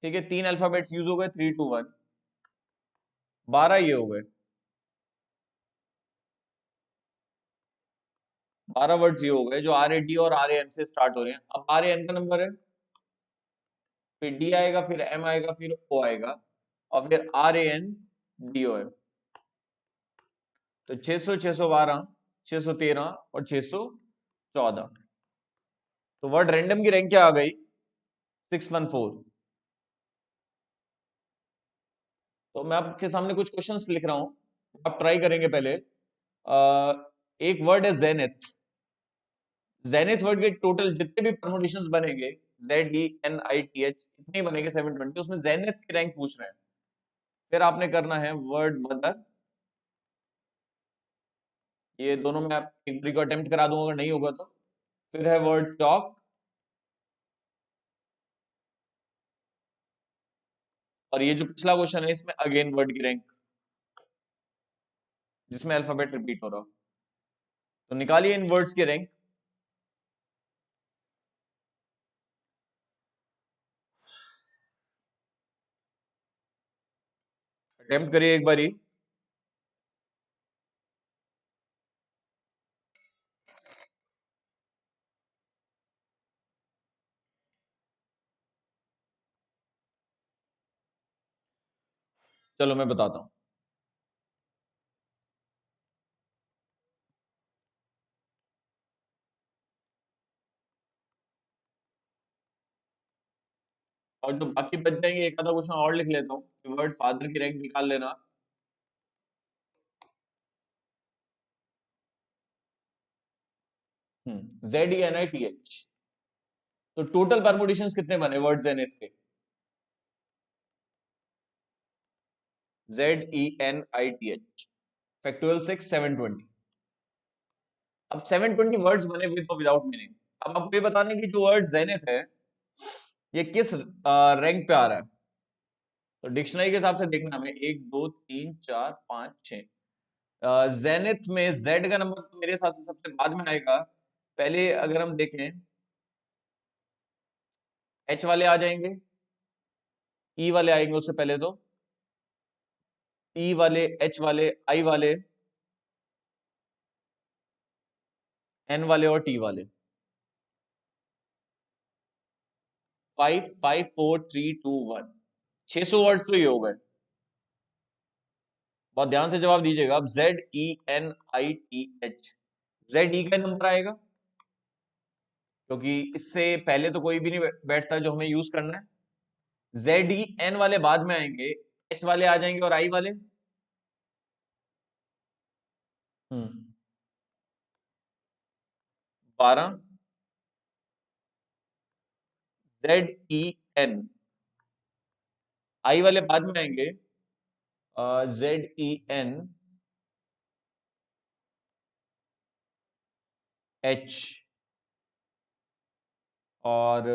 ठीक है, 3 अल्फाबेट्स यूज हो गए, 3 2 1, 12 ये हो गए, 12 वर्ड्स ये हो गए जो आर ए डी और आर ए एन से स्टार्ट हो रहे हैं। अब आर ए एन का नंबर है, फिर डी आएगा, फिर एम आएगा, फिर ओ आएगा, और फिर R A N D O है। तो 600, 612, 613 और 614। तो वर्ड रैंडम की रैंक क्या आ गई? 614। तो मैं आपके सामने कुछ क्वेश्चंस लिख रहा हूं, आप ट्राई करेंगे पहले। एक वर्ड है जेनिथ। जेनिथ वर्ड के टोटल जितने भी परमुटेशंस बनेंगे, ZENITH, इतने ही बनेंगे 720, उसमें जेनिथ की रैंक पूछ रहे हैं। फिर आपने करना है वर्ड मदर, ये दोनों में आप एक बारी को अटेम्प्ट करा दूंगा, अगर नहीं होगा तो। फिर है वर्ड चॉक, और ये जो पिछला क्वेश्चन है इसमें अगेन वर्ड की रैंक, जिसमें अल्फाबेट रिपीट हो रहा हो। तो निकालिए इन वर्ड्स की रैंक। अटेम्प्ट करिए एक बारी। चलो मैं बताता हूं। और जो बाकी बच जाएंगे, एक आधा क्वेश्चन और लिख लेता हूँ, वर्ड फादर की रैंक निकाल लेना। ZENITH। तो टोटल परमुटेशंस कितने बने वर्ड जेनिथ के? ZENITH, factorial 6, 720। अब 720 वर्ड्स बने विद और विदाउट मीनिंग। अब आपको ये बताना है कि जो वर्ड जेनिथ है ये किस रैंक पे आ रहा है। तो डिक्शनरी के हिसाब से देखना हमें, 1 2 3 4 5 6। जेनिथ में जेड का नंबर तो मेरे हिसाब से सबसे बाद में आएगा। पहले अगर हम देखें, एच वाले आ जाएंगे, ई वाले आएंगे उससे पहले, तो ई वाले, एच वाले, आई वाले, एन वाले और टी वाले। 5 5 4 3 2 1, 600 वर्ड्स तो ये हो गए। बहुत ध्यान से जवाब दीजिएगा। अब ZENITH, जेड ई का नंबर आएगा, क्योंकि इससे पहले तो कोई भी नहीं बैठता जो हमें यूज करना है। ZEN वाले बाद में आएंगे, एच वाले आ जाएंगे और आई वाले। हम्म 12। ZEN, आई वाले बाद में आएंगे, ZEN एच, और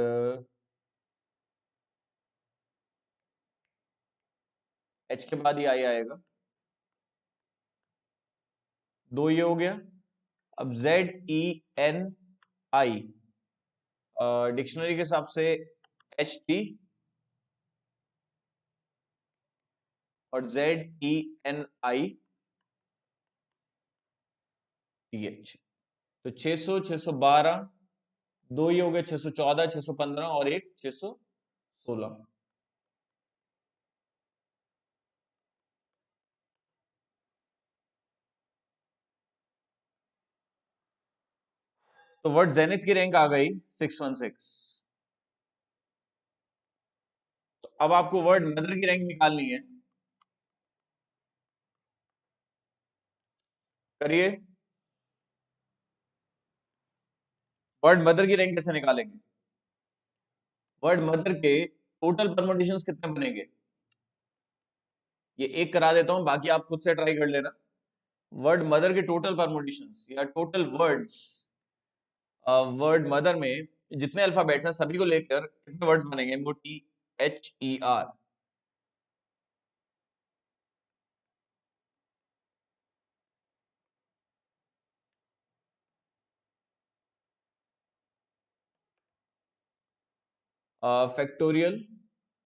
एच के बाद ही आई आएगा। दो ये हो गया। अब ZENI, डिक्शनरी के हिसाब से HT, और ZENITH। तो 600, 612, दो ये हो गए, 614, 615 और एक 616। तो वर्ड जेनिथ की रैंक आ गई 616। तो अब आपको वर्ड मदर की रैंक निकालनी है। करिए। वर्ड मदर की रैंक कैसे निकालेंगे? वर्ड मदर के टोटल परमुटेशंस कितने बनेंगे? ये एक करा देता हूं, बाकी आप खुद से ट्राई कर लेना। वर्ड मदर के टोटल परमुटेशंस या टोटल वर्ड्स, वर्ड मदर में जितने अल्फाबेट्स हैं सभी को लेकर कितने वर्ड्स बनेंगे? MOTHER। फैक्टोरियल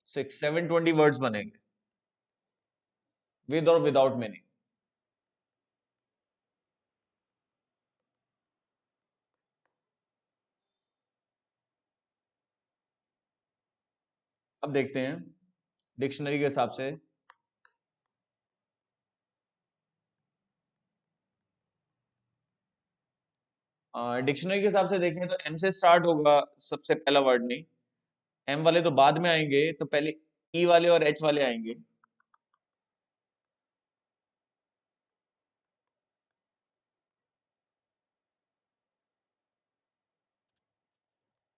720 वर्ड्स बनेंगे विद और विदाउट मीनिंग। अब देखते हैं डिक्शनरी के हिसाब से। डिक्शनरी के हिसाब से देखें तो एम से स्टार्ट होगा सबसे पहला वर्ड नहीं। एम वाले तो बाद में आएंगे, तो पहले ई वाले और एच वाले आएंगे।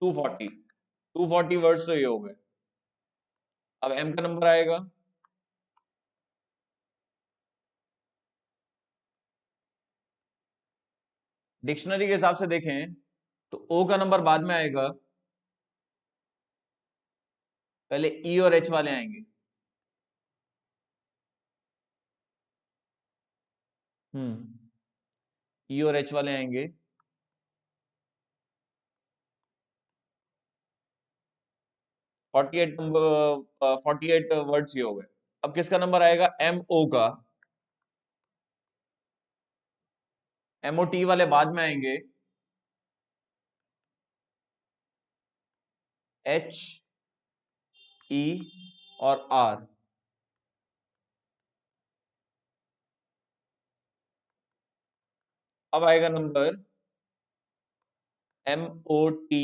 240, 240 वर्ड्स तो ये हो गए। अब एम का नंबर आएगा, डिक्शनरी के हिसाब से देखें तो ओ का नंबर बाद में आएगा, पहले ई और एच वाले आएंगे। ई और एच वाले आएंगे। 48 नंबर, 48 वर्ड्स ये हो गए। अब किसका नंबर आएगा? एम ओ का। एम ओ टी वाले बाद में आएंगे, एच ई और आर। अब आएगा number M O T,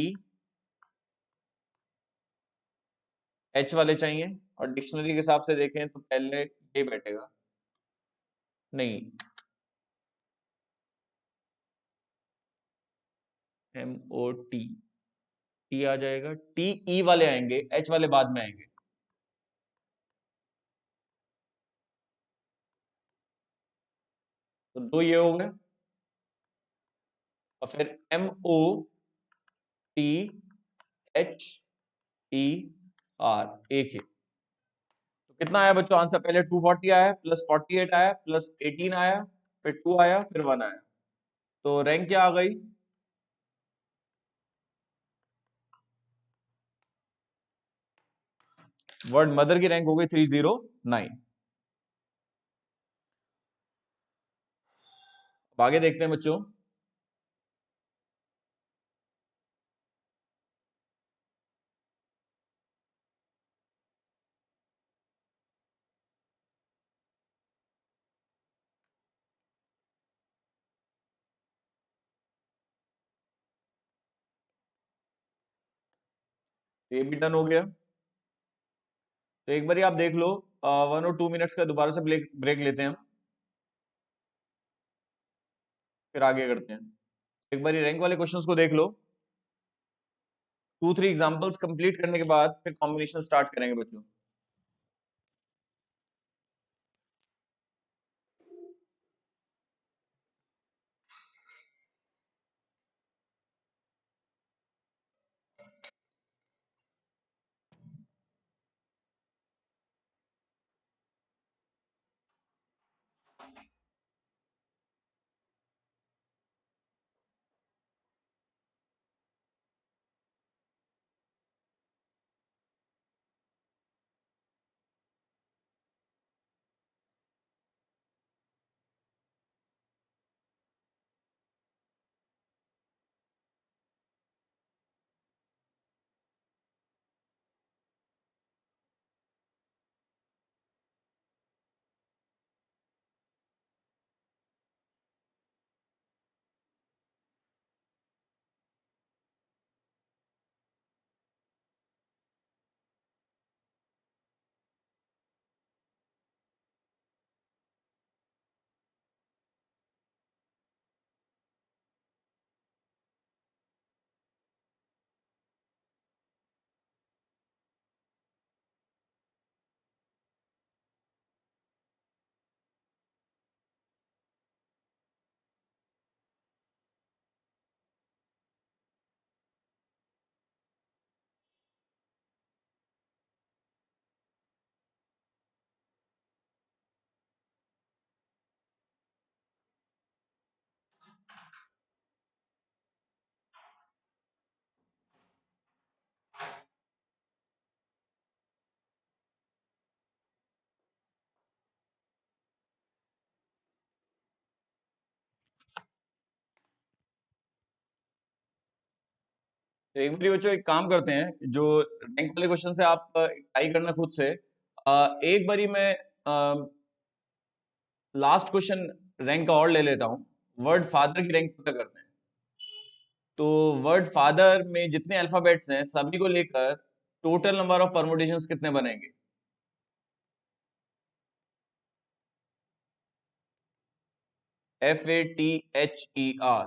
H वाले चाहिए। और डिक्शनरी के हिसाब से देखें तो पहले ये बैठेगा, नहीं, एम ओ टी, टी आ जाएगा, टी ई वाले आएंगे, एच वाले बाद में आएंगे। तो दो ये हो गए। और फिर M O T H E R, एक ही। तो कितना आया बच्चों आंसर? पहले 240 आया, प्लस 48 आया, प्लस 18 आया, फिर 2 आया, फिर 1 आया। तो रैंक क्या आ गई? वर्ड मदर की रैंक हो गई 309। अब आगे देखते हैं बच्चों। ये भी डन हो गया। तो एक बार आप देख लो, 1 और 2 मिनट्स का दोबारा से ब्रेक ब्रेक लेते हैं हम, फिर आगे करते हैं। एक बार रैंक वाले क्वेश्चंस को देख लो, 2-3 एग्जांपल्स कंप्लीट करने के बाद फिर कॉम्बिनेशन स्टार्ट करेंगे बच्चों। तो एक बार बच्चों एक काम करते हैं, जो रैंक वाले क्वेश्चन से आप ट्राई करना खुद से। एक बारी मैं लास्ट क्वेश्चन रैंक का और ले लेता हूं। वर्ड फादर की रैंक पता करते हैं। तो वर्ड फादर में जितने अल्फाबेट्स हैं सभी को लेकर टोटल नंबर ऑफ परमुटेशंस कितने बनेंगे? FATHER।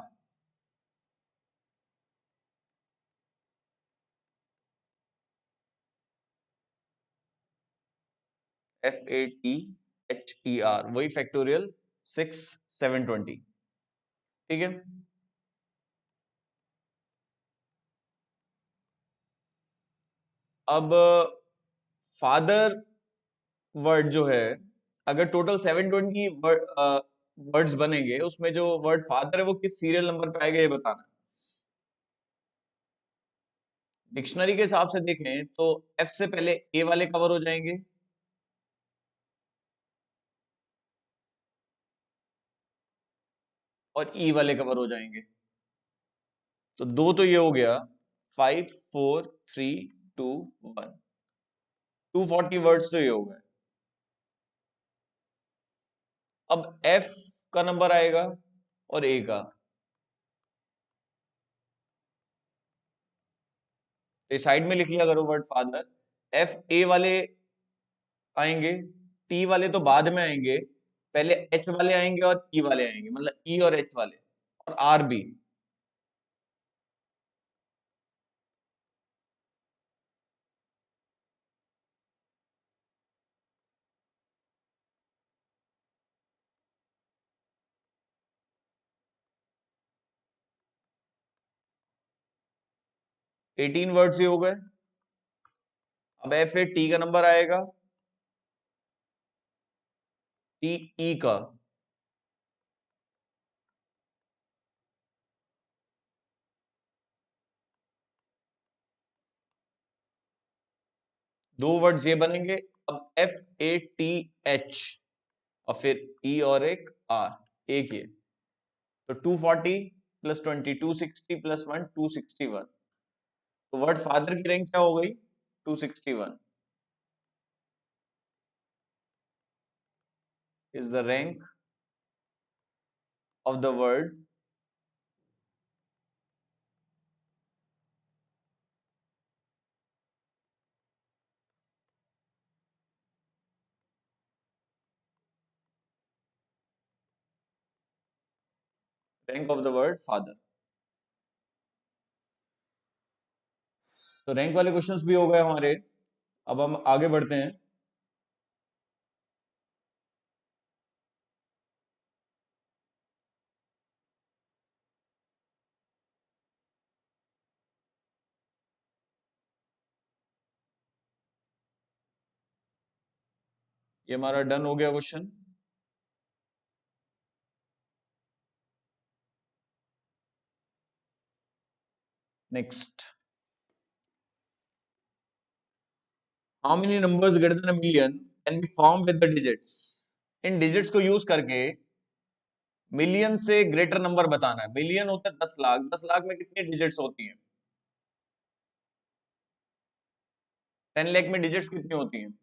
FATHER वही फैक्टोरियल 6 7 20। ठीक है। अब फादर वर्ड जो है, अगर टोटल 720 वर्ड्स बनेंगे, उसमें जो वर्ड फादर है वो किस सीरियल नंबर पे आएगा ये बताना। डिक्शनरी के हिसाब से देखें तो एफ से पहले ए वाले कवर हो जाएंगे, और ई वाले कवर हो जाएंगे। तो दो तो ये हो गया, 5 4 3 2 1, 240 वर्ड्स तो ये हो गए। अब एफ का नंबर आएगा और ए का। तो साइड में लिख लिया करो वर्ड फादर। एफ ए वाले आएंगे, टी वाले तो बाद में आएंगे, पहले एच वाले आएंगे और ई वाले आएंगे, मतलब ई और एच वाले, और आर भी। 18 वर्ड्स ये हो गए। अब एफ ए टी का नंबर आएगा, टी ई का। दो वर्ड्स ये बनेंगे। अब FATH, और फिर ई और एक आर, एक ये। तो 240 प्लस 20 260 प्लस 1 261। तो वर्ड फादर की रैंक क्या हो गई? 261 is the rank of the word rank of the word father. तो रैंक वाले क्वेश्चंस भी हो गए हमारे। अब हम आगे बढ़ते हैं। ये हमारा डन हो गया question. Next, how many numbers greater than a million can be form with the digits? In digits को यूज करके मिलियन से ग्रेटर नंबर बताना है। मिलियन होता है 10 लाख, 10 लाख में कितनी डिजिट्स होती हैं? 10 लाख में डिजिट्स कितनी होती हैं?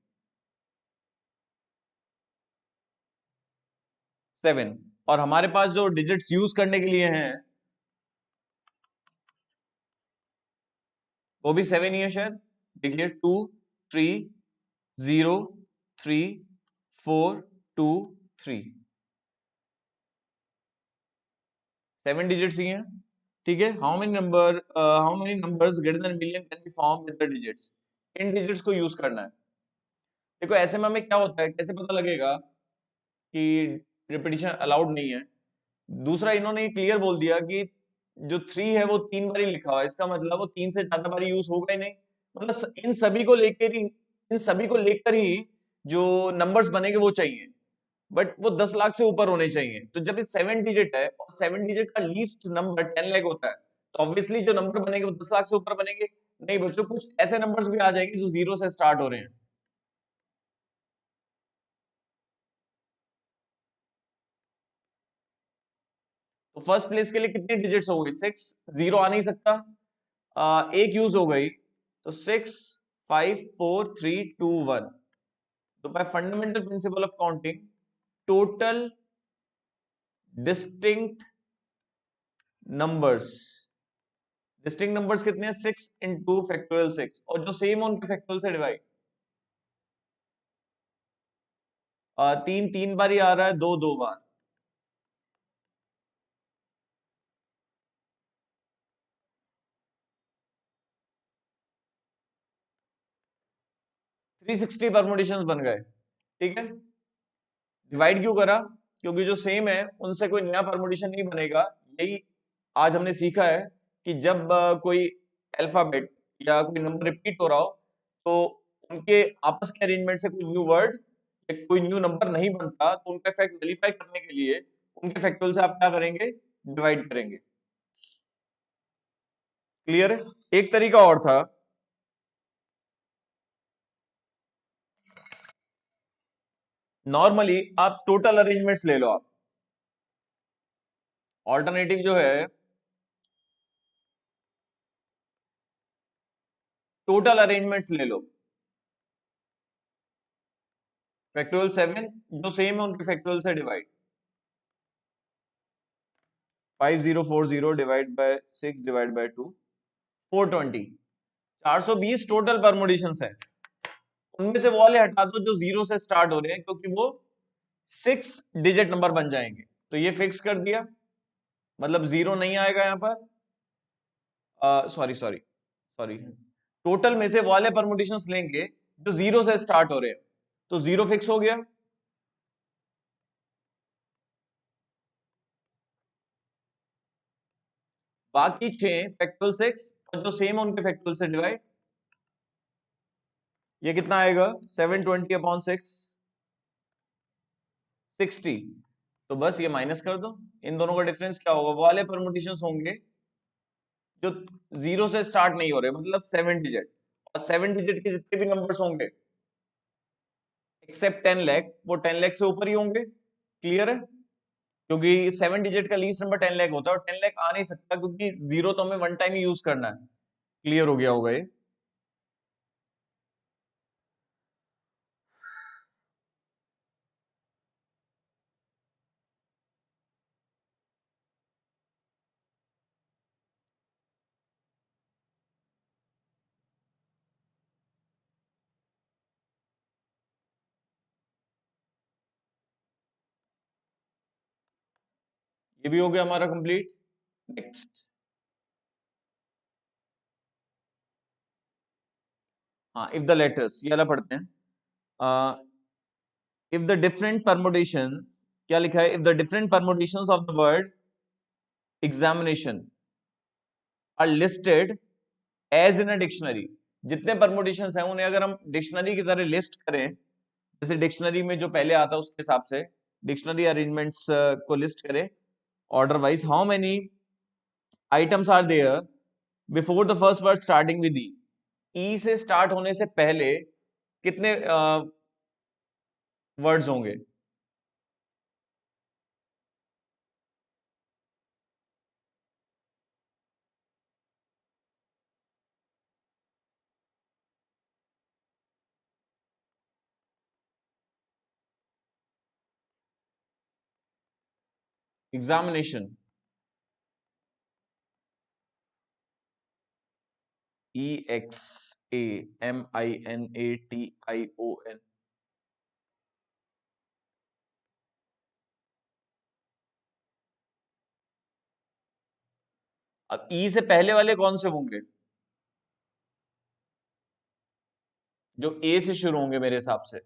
7। और हमारे पास जो डिजिट्स यूज करने के लिए हैं वो भी 7 ही है शायद। देखिए, 2 3 0 3 4 2 3, 7 डिजिट्स ही हैं। ठीक है। How many numbers greater than million can be form with the digits? In digits को यूज करना है। देखो ऐसे में हमें क्या होता है, कैसे पता लगेगा कि रिपीटिशन अलाउड नहीं है? दूसरा, इन्होंने क्लियर बोल दिया कि जो 3 है वो 3 बार ही लिखा हुआ है, इसका मतलब वो 3 से ज्यादा बार यूज होगा ही नहीं। मतलब इन सभी को लेकर ही जो नंबर्स बनेंगे वो चाहिए, बट वो 10 लाख से ऊपर होने चाहिए। तो जब ये 7 डिजिट है और 7 डिजिट का लीस्ट नंबर 10 लाख होता है, तो ऑब्वियसली जो नंबर बनेंगे वो 10 लाख से ऊपर बनेंगे। नहीं बच्चों, कुछ ऐसे नंबर्स भी आ जाएंगे जो 0 से स्टार्ट हो रहे हैं। तो फर्स्ट प्लेस के लिए कितनी डिजिट्स हो गई? 6। 0 आ नहीं सकता। एक यूज हो गई, तो 6 5 4 3 2 1। तो bye fundamental principle of counting, total distinct numbers, distinct numbers कितने हैं? 6 × फैक्टोरियल 6, और जो सेम है उनके फैक्टोरियल से डिवाइड। 3 3 बार ही आ रहा है, 2 2 बार। 360 परमुटेशंस बन गए, ठीक है। डिवाइड क्यों करा? क्योंकि जो सेम है उनसे कोई नया परमुटेशन नहीं बनेगा। यही आज हमने सीखा है कि जब कोई अल्फाबेट या कोई नंबर रिपीट हो रहा हो, तो उनके आपस के अरेंजमेंट से कोई न्यू वर्ड या कोई न्यू नंबर नहीं बनता, तो उनका इफेक्ट नलीफाई करने के लिए उनके फैक्टोरियल से आप क्या करेंगे? डिवाइड करेंगे। क्लियर है? एक तरीका और था, नॉर्मली आप टोटल अरेंजमेंट्स ले लो। आप ऑल्टरनेटिव जो है, टोटल अरेंजमेंट्स ले लो। फैक्टोरियल 7 जो सेम है उनके फैक्टोरियल से divide. 5040 divide by 6 divide by 2, 420। 420 total permutations है। उनमें से वो वाले हटा दो जो जीरो से स्टार्ट हो रहे हैं, क्योंकि वो 6 डिजिट नंबर बन जाएंगे। तो ये फिक्स कर दिया, मतलब जीरो नहीं आएगा यहां पर। सॉरी सॉरी सॉरी, टोटल में से वो वाले परमुटेशंस लेंगे जो जीरो से स्टार्ट हो रहे हैं, तो जीरो फिक्स हो गया। बाकी 6 फैक्टोरियल 6 और जो सेम है उनके फैक्टोरियल से डिवाइड। ये कितना आएगा? 720/6, 60। तो बस ये माइनस कर दो। इन दोनों का डिफरेंस क्या होगा? वो वाले परमुटेशंस होंगे जो जीरो से स्टार्ट नहीं हो रहे, मतलब 7 डिजिट। और 7 डिजिट के जितने भी नंबर्स होंगे एक्सेप्ट 10 लाख, वो 10 लाख से ऊपर ही होंगे। क्लियर है? क्योंकि 7 डिजिट का लीस्ट नंबर 10 लाख होता है, और 10 लाख आ नहीं सकता क्योंकि जीरो तो हमें वन टाइम ही यूज करना है। क्लियर हो गया होगा ये? ये भी हो गया हमारा कंप्लीट। नेक्स्ट, हाँ, इफ द लेटर्स, ये वाला पढ़ते हैं। इफ द डिफरेंट परमुटेशन, क्या लिखा है? If the different permutations of the word examination are listed as in a dictionary, जितने परमुटेशंस हैं उन्हें अगर हम डिक्शनरी की तरह लिस्ट करें, जैसे डिक्शनरी में जो पहले आता है उसके हिसाब से डिक्शनरी अरेंजमेंट्स को लिस्ट करें order wise, how many items are there before the first word starting with E. E से स्टार्ट होने से पहले कितने वर्ड्स होंगे? Examination, EXAMINATION। अब ई से पहले वाले कौन से होंगे? जो ए से शुरू होंगे मेरे हिसाब से।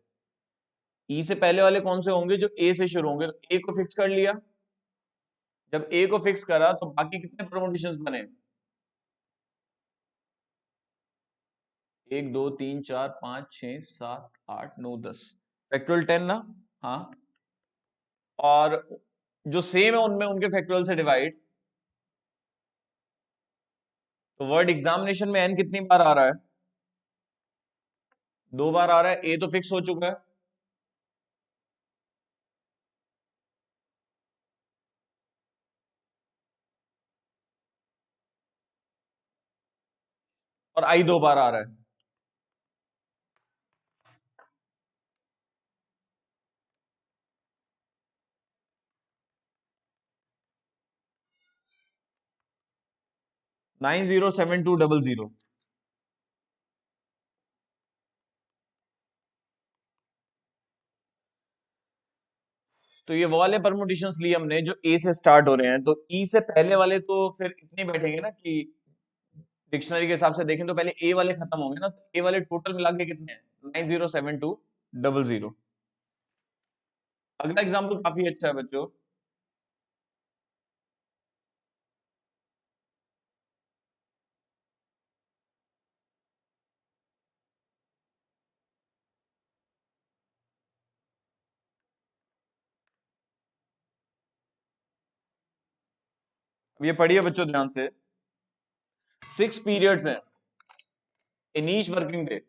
ई से पहले वाले कौन से होंगे? जो ए से शुरू होंगे। तो ए को फिक्स कर लिया। जब ए को फिक्स करा तो बाकी कितने परमुटेशंस बने? 1 2 3 4 5 6 7 8 9 10, फैक्टोरियल 10 ना? हाँ। और जो सेम है उनमें उनके फैक्टोरियल से डिवाइड। तो वर्ड एग्जामिनेशन में एन कितनी बार आ रहा है? 2 बार आ रहा है। ए तो फिक्स हो चुका है। और आई 2 बार आ रहा है। नाइन 07200। तो ये वो वाले परमुटेशंस लिए हमने जो ए से स्टार्ट हो रहे हैं, तो ई से पहले वाले तो फिर इतने बैठेंगे ना कि डिक्शनरी के हिसाब से देखें तो पहले ए वाले खत्म होंगे ना, तो ए वाले टोटल मिला के कितने हैं? 907200। अगला एग्जाम्पल काफी अच्छा है बच्चों। अब ये पढ़िए बच्चों ध्यान से। 6 पीरियड्स हैं इन ईच वर्किंग डे।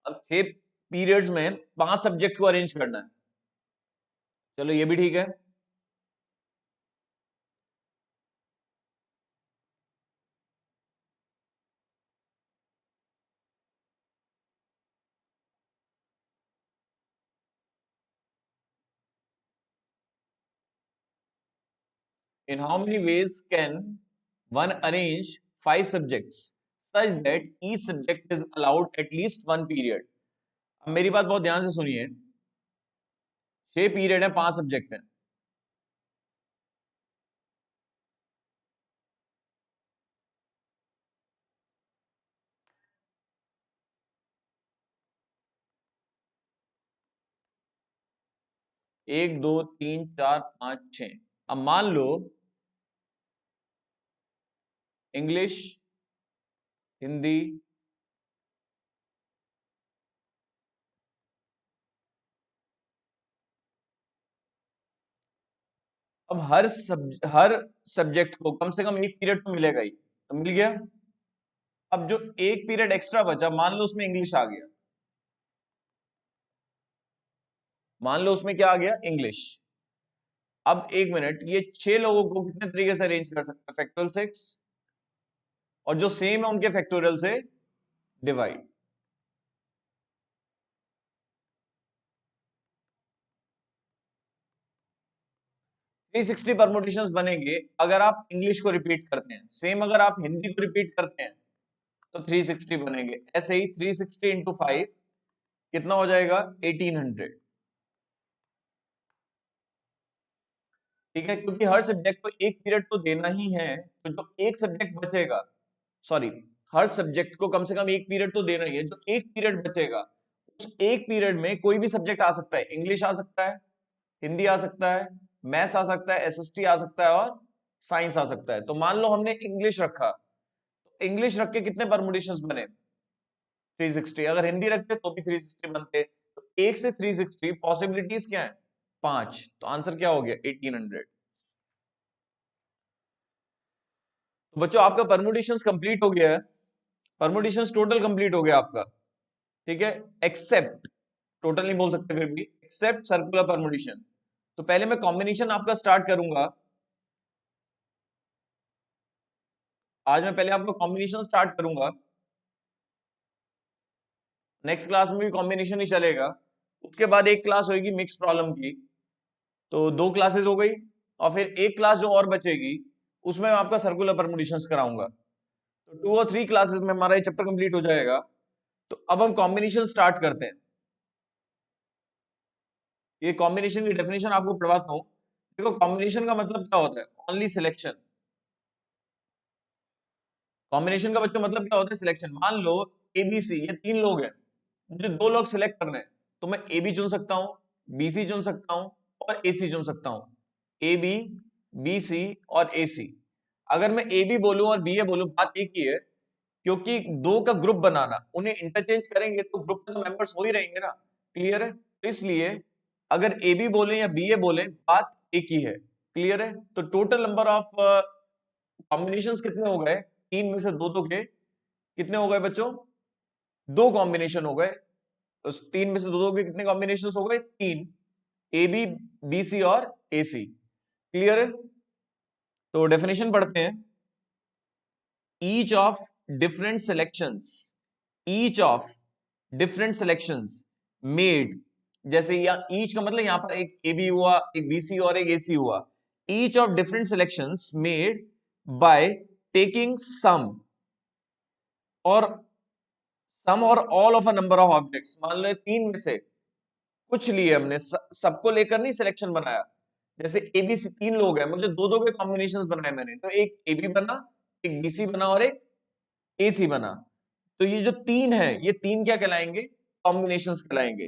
अब 6 पीरियड्स में 5 सब्जेक्ट को अरेंज करना है। चलो ये भी ठीक है। In how many ways can one arrange 5 subjects such that each subject is allowed at least 1 period? अब मेरी बात बहुत ध्यान से सुनिए। 6 पीरियड है, 5 सब्जेक्ट हैं। एक, दो, तीन, चार, पांच, छ। अब मान लो इंग्लिश, हिंदी, अब हर सब्जेक्ट को कम से कम एक पीरियड तो मिलेगा ही, तो मिल गया। अब जो एक पीरियड एक्स्ट्रा बचा, मान लो उसमें इंग्लिश आ गया, मान लो उसमें क्या आ गया? इंग्लिश। अब एक मिनट, ये 6 लोगों को कितने तरीके से अरेंज कर सकते हैं? फैक्टोरियल 6, और जो सेम है उनके फैक्टोरियल से डिवाइड। 360 परमुटेशंस बनेंगे अगर आप इंग्लिश को रिपीट करते हैं। सेम अगर आप हिंदी को रिपीट करते हैं तो 360 बनेंगे। ऐसे ही 360 इंटू 5 कितना हो जाएगा? 1800। ठीक है, क्योंकि हर सब्जेक्ट को एक पीरियड तो देना ही है, तो जो एक सब्जेक्ट बचेगा, सॉरी, हर सब्जेक्ट को कम से कम एक पीरियड तो देना ही है। जो एक पीरियड बचेगा, उस एक पीरियड में कोई भी सब्जेक्ट आ सकता है। इंग्लिश आ सकता है, हिंदी आ सकता है, मैथ्स आ सकता है, एसएसटी आ सकता है, और साइंस आ सकता है। तो मान लो हमने इंग्लिश रखा, तो इंग्लिश रख के कितने परमुटेशंस बने? 360। अगर हिंदी रखते तो भी 360 बनते। तो एक से 360 पॉसिबिलिटीज क्या है? 5। तो आंसर क्या हो गया? 1800। तो बच्चों आपका परमुटेशंस कंप्लीट हो गया है। परमुटेशंस टोटल कंप्लीट हो गया आपका। ठीक है, एक्सेप्ट, टोटल नहीं बोल सकते फिर भी, एक्सेप्ट सर्कुलर परमुटेशन। तो पहले मैं कॉम्बिनेशन आपका स्टार्ट करूंगा। आज मैं पहले आपका कॉम्बिनेशन स्टार्ट करूंगा। नेक्स्ट क्लास में भी कॉम्बिनेशन ही चलेगा। उसके बाद एक क्लास होगी मिक्स प्रॉब्लम की। तो 2 क्लासेस हो गई, और फिर एक क्लास जो और बचेगी उसमें मैं आपका सर्कुलर परमुटेशंस कराऊंगा। तो 2 और 3 क्लासेस में हमारा ये चैप्टर कंप्लीट हो जाएगा। तो अब हम कॉम्बिनेशन स्टार्ट करते हैं। ये कॉम्बिनेशन की डेफिनेशन आपको पढ़वाता हूं। देखो कॉम्बिनेशन का मतलब क्या होता है? Only selection. कॉम्बिनेशन का बच्चों मतलब क्या होता है? सिलेक्शन। मान लो एबीसी, ये 3 लोग हैं, मुझे 2 लोग सिलेक्ट करने हैं, तो मैं ए बी चुन सकता हूं, बी सी चुन सकता हूं, और ए सी चुन सकता हूं। ए बी, बी सी और ए सी। अगर मैं ए बी बोलूं और बी ए बोलूं, बात एक ही है, क्योंकि दो का ग्रुप बनाना, उन्हें इंटरचेंज करेंगे तो ग्रुप में तो मेंबर्स हो ही रहेंगे ना। क्लियर है? तो इसलिए अगर ए बी बोले या बी ए बोले, बात एक ही है। क्लियर है? तो टोटल नंबर ऑफ कॉम्बिनेशंस कितने हो गए? 3 में से 2 के कितने हो गए बच्चों? 2 कॉम्बिनेशन हो गए। उस 3 में से 2 के कितने कॉम्बिनेशन हो गए? 3। ए बी, बी सी और ए सी। क्लियर है? तो डेफिनेशन पढ़ते हैं। Each of different selections, each of different selections made, जैसे ईच का मतलब यहां पर एक ए बी हुआ, एक बीसी और एक एसी हुआ। Each of different selections made by taking और सम or all of a number of objects. मान लो तीन में से कुछ लिए हमने, सबको लेकर नहीं सिलेक्शन बनाया। जैसे ए बी सी तीन लोग हैं, मुझे दो दो के कॉम्बिनेशंस बनाए मैंने, तो एक ए बी बना, एक बीसी बना और एक एसी बना। तो ये जो तीन है, ये तीन क्या कहलाएंगे? कॉम्बिनेशंस कहलाएंगे।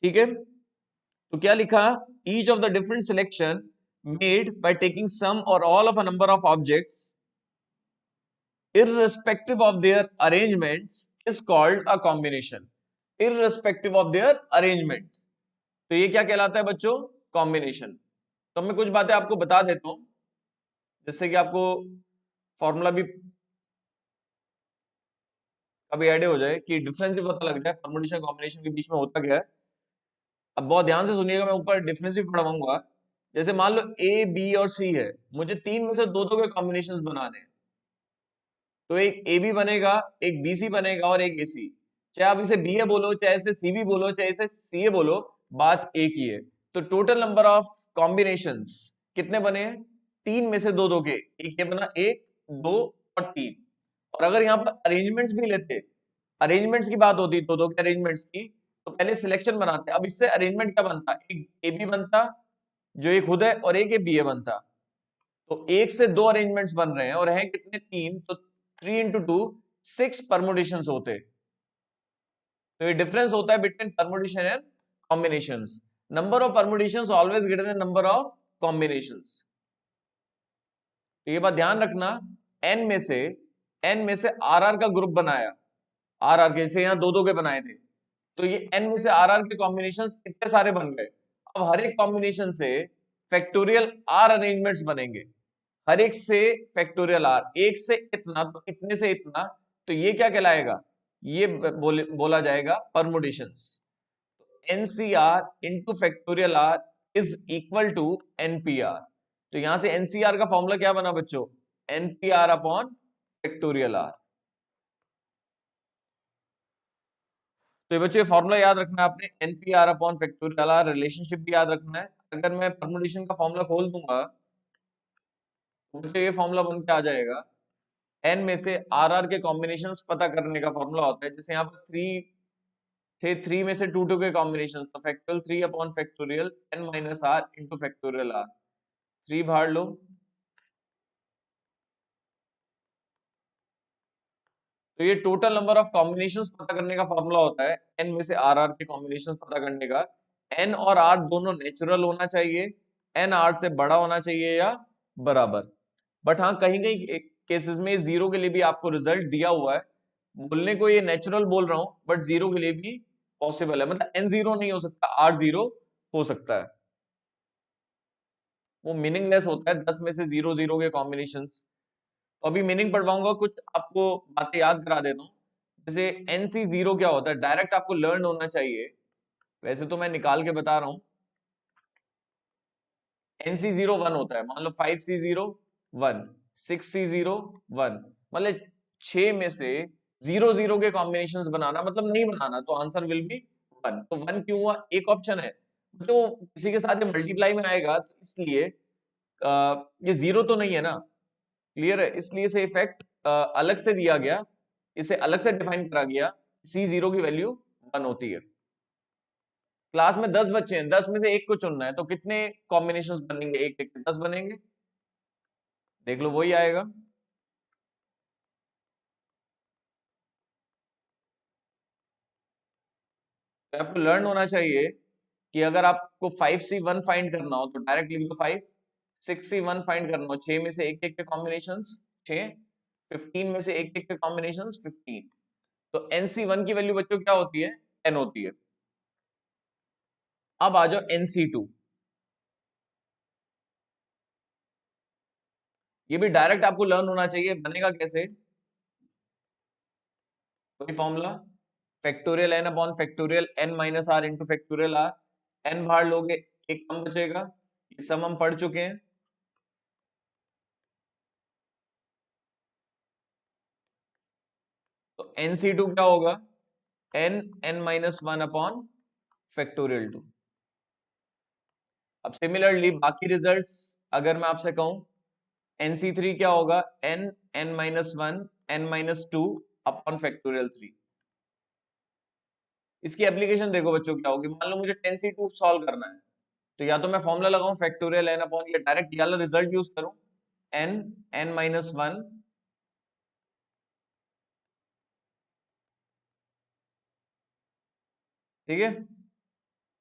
ठीक है, तो क्या लिखा? Each of the different selection made by taking some or all of a number of objects irrespective of their arrangements is called a combination। irrespective of their arrangements, तो ये क्या कहलाता है बच्चों? कॉम्बिनेशन। तो मैं कुछ बातें आपको बता देता हूं, जिससे कि आपको फॉर्मूला भी कभी ऐड हो जाए, कि डिफरेंस भी पता लग जाए परमुटेशन कॉम्बिनेशन के बीच में होता क्या है। अब बहुत ध्यान से सुनिएगा, मैं ऊपर डिफरेंस भी पढ़ाऊंगा। जैसे मान लो ए बी और सी है, मुझे तीन में से दो दो के कॉम्बिनेशंस बनाने हैं। तो एक ए बी बनेगा, एक बी सी बनेगा और एक ए सी। चाहे आप इसे बी ए बोलो, चाहे इसे सी बी बोलो, चाहे इसे सी ए बोलो, बात एक ही है। तो टोटल नंबर ऑफ कॉम्बिनेशंस कितने बने हैं? तीन में से दो दो के, एक ये बना, एक, दो और तीन। और अगर यहाँ पर अरेंजमेंट्स भी लेते, अरेंजमेंट्स की बात होती दो दो के अरेंजमेंट्स की, तो पहले सिलेक्शन बनाते। अब इससे अरेंजमेंट क्या बनता? एक ए बी बनता, जो एक खुद है, और एक ए बी ए बनता। तो एक से दो अरेंजमेंट्स बन रहे हैं और हैं कितने? तीन। तो 3 into 2 6 परमुटेशंस होते। तो ये डिफरेंस होता है between permutation and combinations. Number of permutations always greater than number of combinations. तो ये बात ध्यान रखना। एन में से आर आर का ग्रुप बनाया, आर आर के, जैसे यहां दो दो के बनाए थे, तो ये एन में से आर आर के कॉम्बिनेशंस कितने सारे बन गए? अब हर एक कॉम्बिनेशन से फैक्टोरियल आर अरेंजमेंट्स बनेंगे। हर एक से फैक्टोरियल आर, एक से इतना तो इतने से इतना, तो ये क्या कहलाएगा? ये बोला जाएगा permutations. NCR into factorial R is equal to NPR. तो यहां से एनसीआर का फॉर्मूला क्या बना बच्चों? NPR upon factorial R. तो ये बच्चों फॉर्मूला याद रखना है आपने, NPR upon factorial R. Relationship भी याद रखना है। अगर मैं परमुटेशन का फॉर्मूला खोल दूंगा, तो बच्चों ये फॉर्मूला बन के आ जाएगा। एन में से आर आर के कॉम्बिनेशंस पता करने का फॉर्मूला होता है। जैसे यहाँ पर थ्री थे, थ्री में से टू टू के कॉम्बिनेशन, तो factorial three upon factorial N minus R into factorial R. Three बाहर लो, तो ये टोटल नंबर ऑफ कॉम्बिनेशंस पता करने का फॉर्मूला होता है, एन में से आर आर के कॉम्बिनेशंस पता करने का। एन और आर दोनों नेचुरल होना चाहिए, एन आर से बड़ा होना चाहिए या बराबर। बट हाँ, कहीं कहीं केसेस में जीरो के लिए भी आपको रिजल्ट दिया हुआ है। बोलने को ये नेचुरल बोल रहा हूं, बट जीरो के लिए भी पॉसिबल है। मतलब एन जीरो नहीं हो सकता, आर जीरो हो सकता है। वो मीनिंगलेस होता है 10 में से जीरो जीरो के कॉम्बिनेशंस। तो अभी मीनिंग पढ़वाऊंगा, कुछ आपको बातें याद करा देता हूँ। जैसे एनसी जीरो क्या होता है, डायरेक्ट आपको लर्न होना चाहिए। वैसे तो मैं निकाल के बता रहा हूं। एनसी जीरो वन होता है। मान लो 5C0 1, 6C0 1, मतलब 6 में से जीरो जीरो के कॉम्बिनेशंस बनाना, मतलब नहीं बनाना, तो आंसर विल बी वन। तो वन क्यों हुआ? एक ऑप्शन है, तो किसी के साथ ये मल्टीप्लाई में आएगा, तो इसलिए ये जीरो तो नहीं है ना। क्लियर है? इसलिए इसे इफेक्ट अलग से दिया गया, इसे अलग से डिफाइन करा गया। सी जीरो की वैल्यू वन होती है। क्लास में 10 बच्चे हैं, 10 में से एक को चुनना है, तो कितने कॉम्बिनेशंस बनेंगे? एक एक 10 बनेंगे। देख लो, वही आएगा। तो आपको लर्न होना चाहिए कि अगर आपको 5C1 फाइंड करना हो, तो डायरेक्ट लिख दो 5। 6C1 फाइंड करना हो, 6 में से एक एक के कॉम्बिनेशंस 6, 15 में से एक एक के कॉम्बिनेशंस 15। तो NC1 की वैल्यू बच्चों क्या होती है? 10 होती है। अब आ जाओ NC2। ये भी डायरेक्ट आपको लर्न होना चाहिए। बनेगा कैसे? वही formula, factorial N upon factorial N minus R into factorial R. N बाहर लोगे, एक कम बचेगा। ये सब हम पढ़ चुके हैं। NC2 क्या होगा, n(n-1) अपॉन फैक्टोरियल 2। अब सिमिलरली बाकी रिजल्ट्स अगर मैं आपसे कहूं, NC3 क्या होगा, n(n-1) n-2 अपॉन फैक्टोरियल 3। इसकी एप्लीकेशन देखो बच्चों क्या होगी। मान लो मुझे 10C2 सॉल्व करना है, तो या तो मैं फॉर्मूला लगाऊं फैक्टोरियल n अपॉन ये, डायरेक्ट ये वाला रिजल्ट यूज करूं, n(n-1), ठीक है।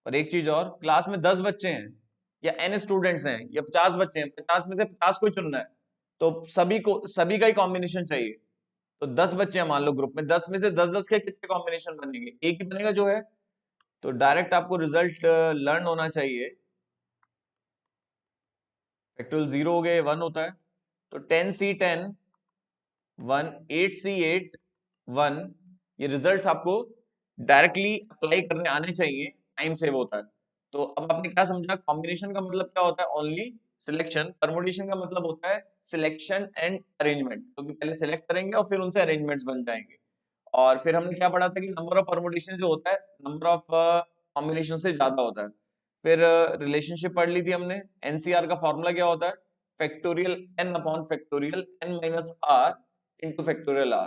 और एक चीज और, क्लास में 10 बच्चे हैं या n स्टूडेंट्स हैं या 50 बच्चे हैं, 50 में से 50 को ही चुनना है, तो सभी का ही कॉम्बिनेशन चाहिए। तो 10 बच्चे हैं मान लो ग्रुप में, 10 में से 10-10 के कितने कॉम्बिनेशन बनेंगे, एक ही बनेगा जो है। तो डायरेक्ट आपको रिजल्ट लर्न होना चाहिए। फैक्टोरियल 0 हो गए 1 होता है, तो 10C10 1, 8C8 1, ये रिजल्ट्स आपको डायरेक्टली अप्लाई करने आने चाहिए, टाइम सेव होता है। तो अब आपने क्या समझा, कॉम्बिनेशन का मतलब क्या होता है, ओनली सिलेक्शन। परमुटेशन का मतलब होता है सिलेक्शन एंड अरेंजमेंट, क्योंकि पहले सिलेक्ट करेंगे और फिर उनसे अरेंजमेंट्स बन जाएंगे। और फिर हमने क्या पढ़ा था कि नंबर ऑफ परमुटेशन जो होता है, नंबर ऑफ कॉम्बिनेशन से ज्यादा होता है। फिर रिलेशनशिप पढ़ ली थी हमने। एनसीआर का फॉर्मूला क्या होता है, factorial n upon factorial n minus r into factorial r।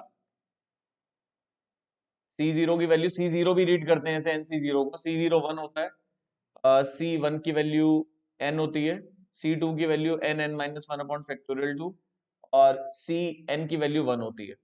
C0 की वैल्यू, C0 भी रीड करते हैं ऐसे, NC0 को, C0 1 होता है, C1 की वैल्यू n होती है, C2 की वैल्यू n(n-1) अपॉन फैक्टोरियल 2, और Cn की वैल्यू 1 होती है।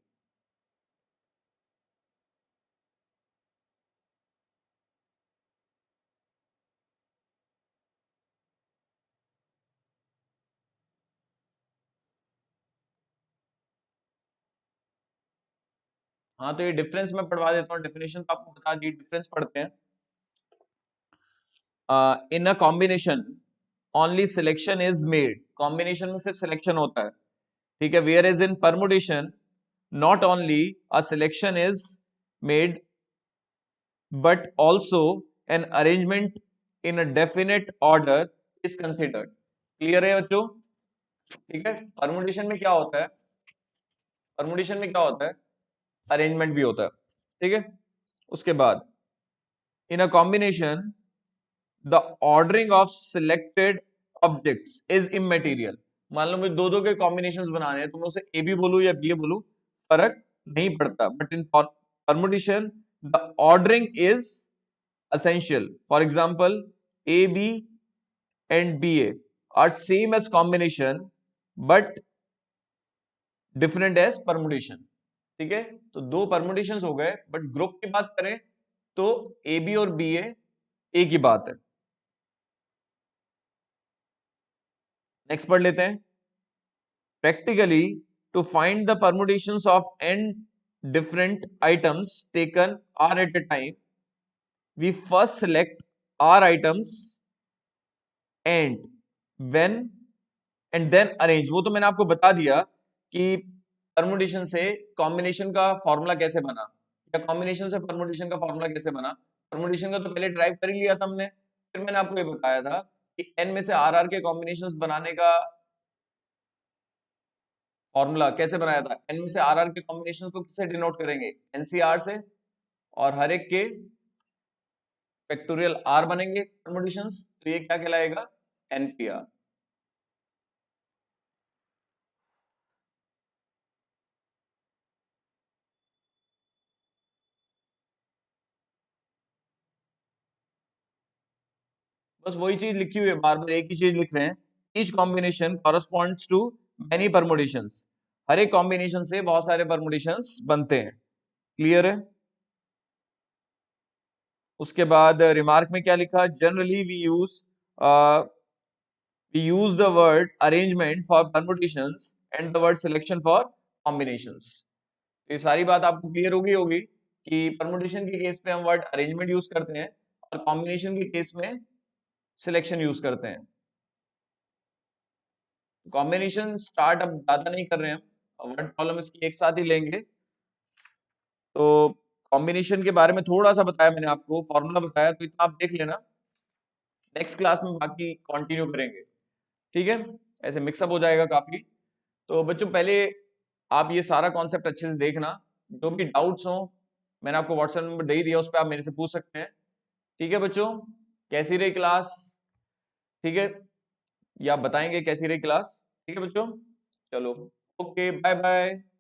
हाँ, तो ये डिफरेंस मैं पढ़वा देता हूँ, डेफिनेशन तो आपको बता दी, डिफरेंस पढ़ते हैं। In a combination only selection is made, combination में सिर्फ सिलेक्शन होता है, ठीक है। Where is in permutation not only a selection is made but also an arrangement in a definite order is considered. Clear है बच्चों, ठीक है। परमुटेशन में क्या होता है, परमुटेशन में क्या होता है, अरेंजमेंट भी होता है, ठीक है। उसके बाद in a combination the ordering of selected objects is immaterial. मान लो मुझे दो दो के कॉम्बिनेशंस बनाने हैं, तो मैं उसे ए बी बोलूं या बी बोलूं, फर्क नहीं पड़ता। But in permutation the ordering is essential. For example, AB and BA are same as combination but different as permutation, ठीक है। तो दो परमुटेशंस हो गए, बट ग्रुप की बात करें तो AB और BA एक ही बात है। नेक्स्ट पढ़ लेते हैं। Practically to find the permutations of n different items taken r at a time, we first select r items and when and then arrange. वो तो मैंने आपको बता दिया कि परमुटेशन से कॉम्बिनेशन का फॉर्मूला कैसे बना, या कॉम्बिनेशन से परमुटेशन का फॉर्मूला कैसे बना। परमुटेशन का तो पहले ड्राइव कर ही लिया था हमने, फिर मैंने आपको ये बताया था कि एन में से आर आर के कॉम्बिनेशंस बनाने का फॉर्मूला कैसे बनाया था। एन में से आर आर के कॉम्बिनेशंस को किससे डिनोट करेंगे, एनसीआर से, और हर एक के फैक्टोरियल आर बनेंगे परमुटेशंस, तो ये क्या कहलाएगा, एनपीआर। बस वही चीज लिखी हुई है, बार बार एक ही चीज लिख रहे हैं। Each combination corresponds to many permutations, हर एक कॉम्बिनेशन से बहुत सारे परमुटेशंस बनते हैं। क्लियर है। उसके बाद रिमार्क में क्या लिखा, generally we use the word arrangement for permutations and the word selection for combinations. ये सारी बात आपको क्लियर होगी होगी कि परमुटेशन के केस में हम वर्ड अरेंजमेंट यूज करते हैं और कॉम्बिनेशन के केस में सिलेक्शन यूज करते हैं। कॉम्बिनेशन स्टार्ट अब ज्यादा नहीं कर रहे हैं, वर्ड प्रॉब्लम इसकी एक साथ ही लेंगे। तो कॉम्बिनेशन के बारे में थोड़ा सा बताया मैंने आपको, फॉर्मूला बताया, तो इतना आप देख लेना। नेक्स्ट क्लास में बाकी कंटिन्यू करेंगे, ठीक है। ऐसे मिक्सअप हो जाएगा काफी। तो बच्चों पहले आप ये सारा कॉन्सेप्ट अच्छे से देखना, जो भी डाउट्स हो मैंने आपको व्हाट्सएप नंबर दे ही दिया, उस पर आप मेरे से पूछ सकते हैं। ठीक है बच्चों, कैसी रही क्लास? ठीक है, या आप बताएंगे कैसी रही क्लास? ठीक है बच्चों, चलो ओके, बाय बाय।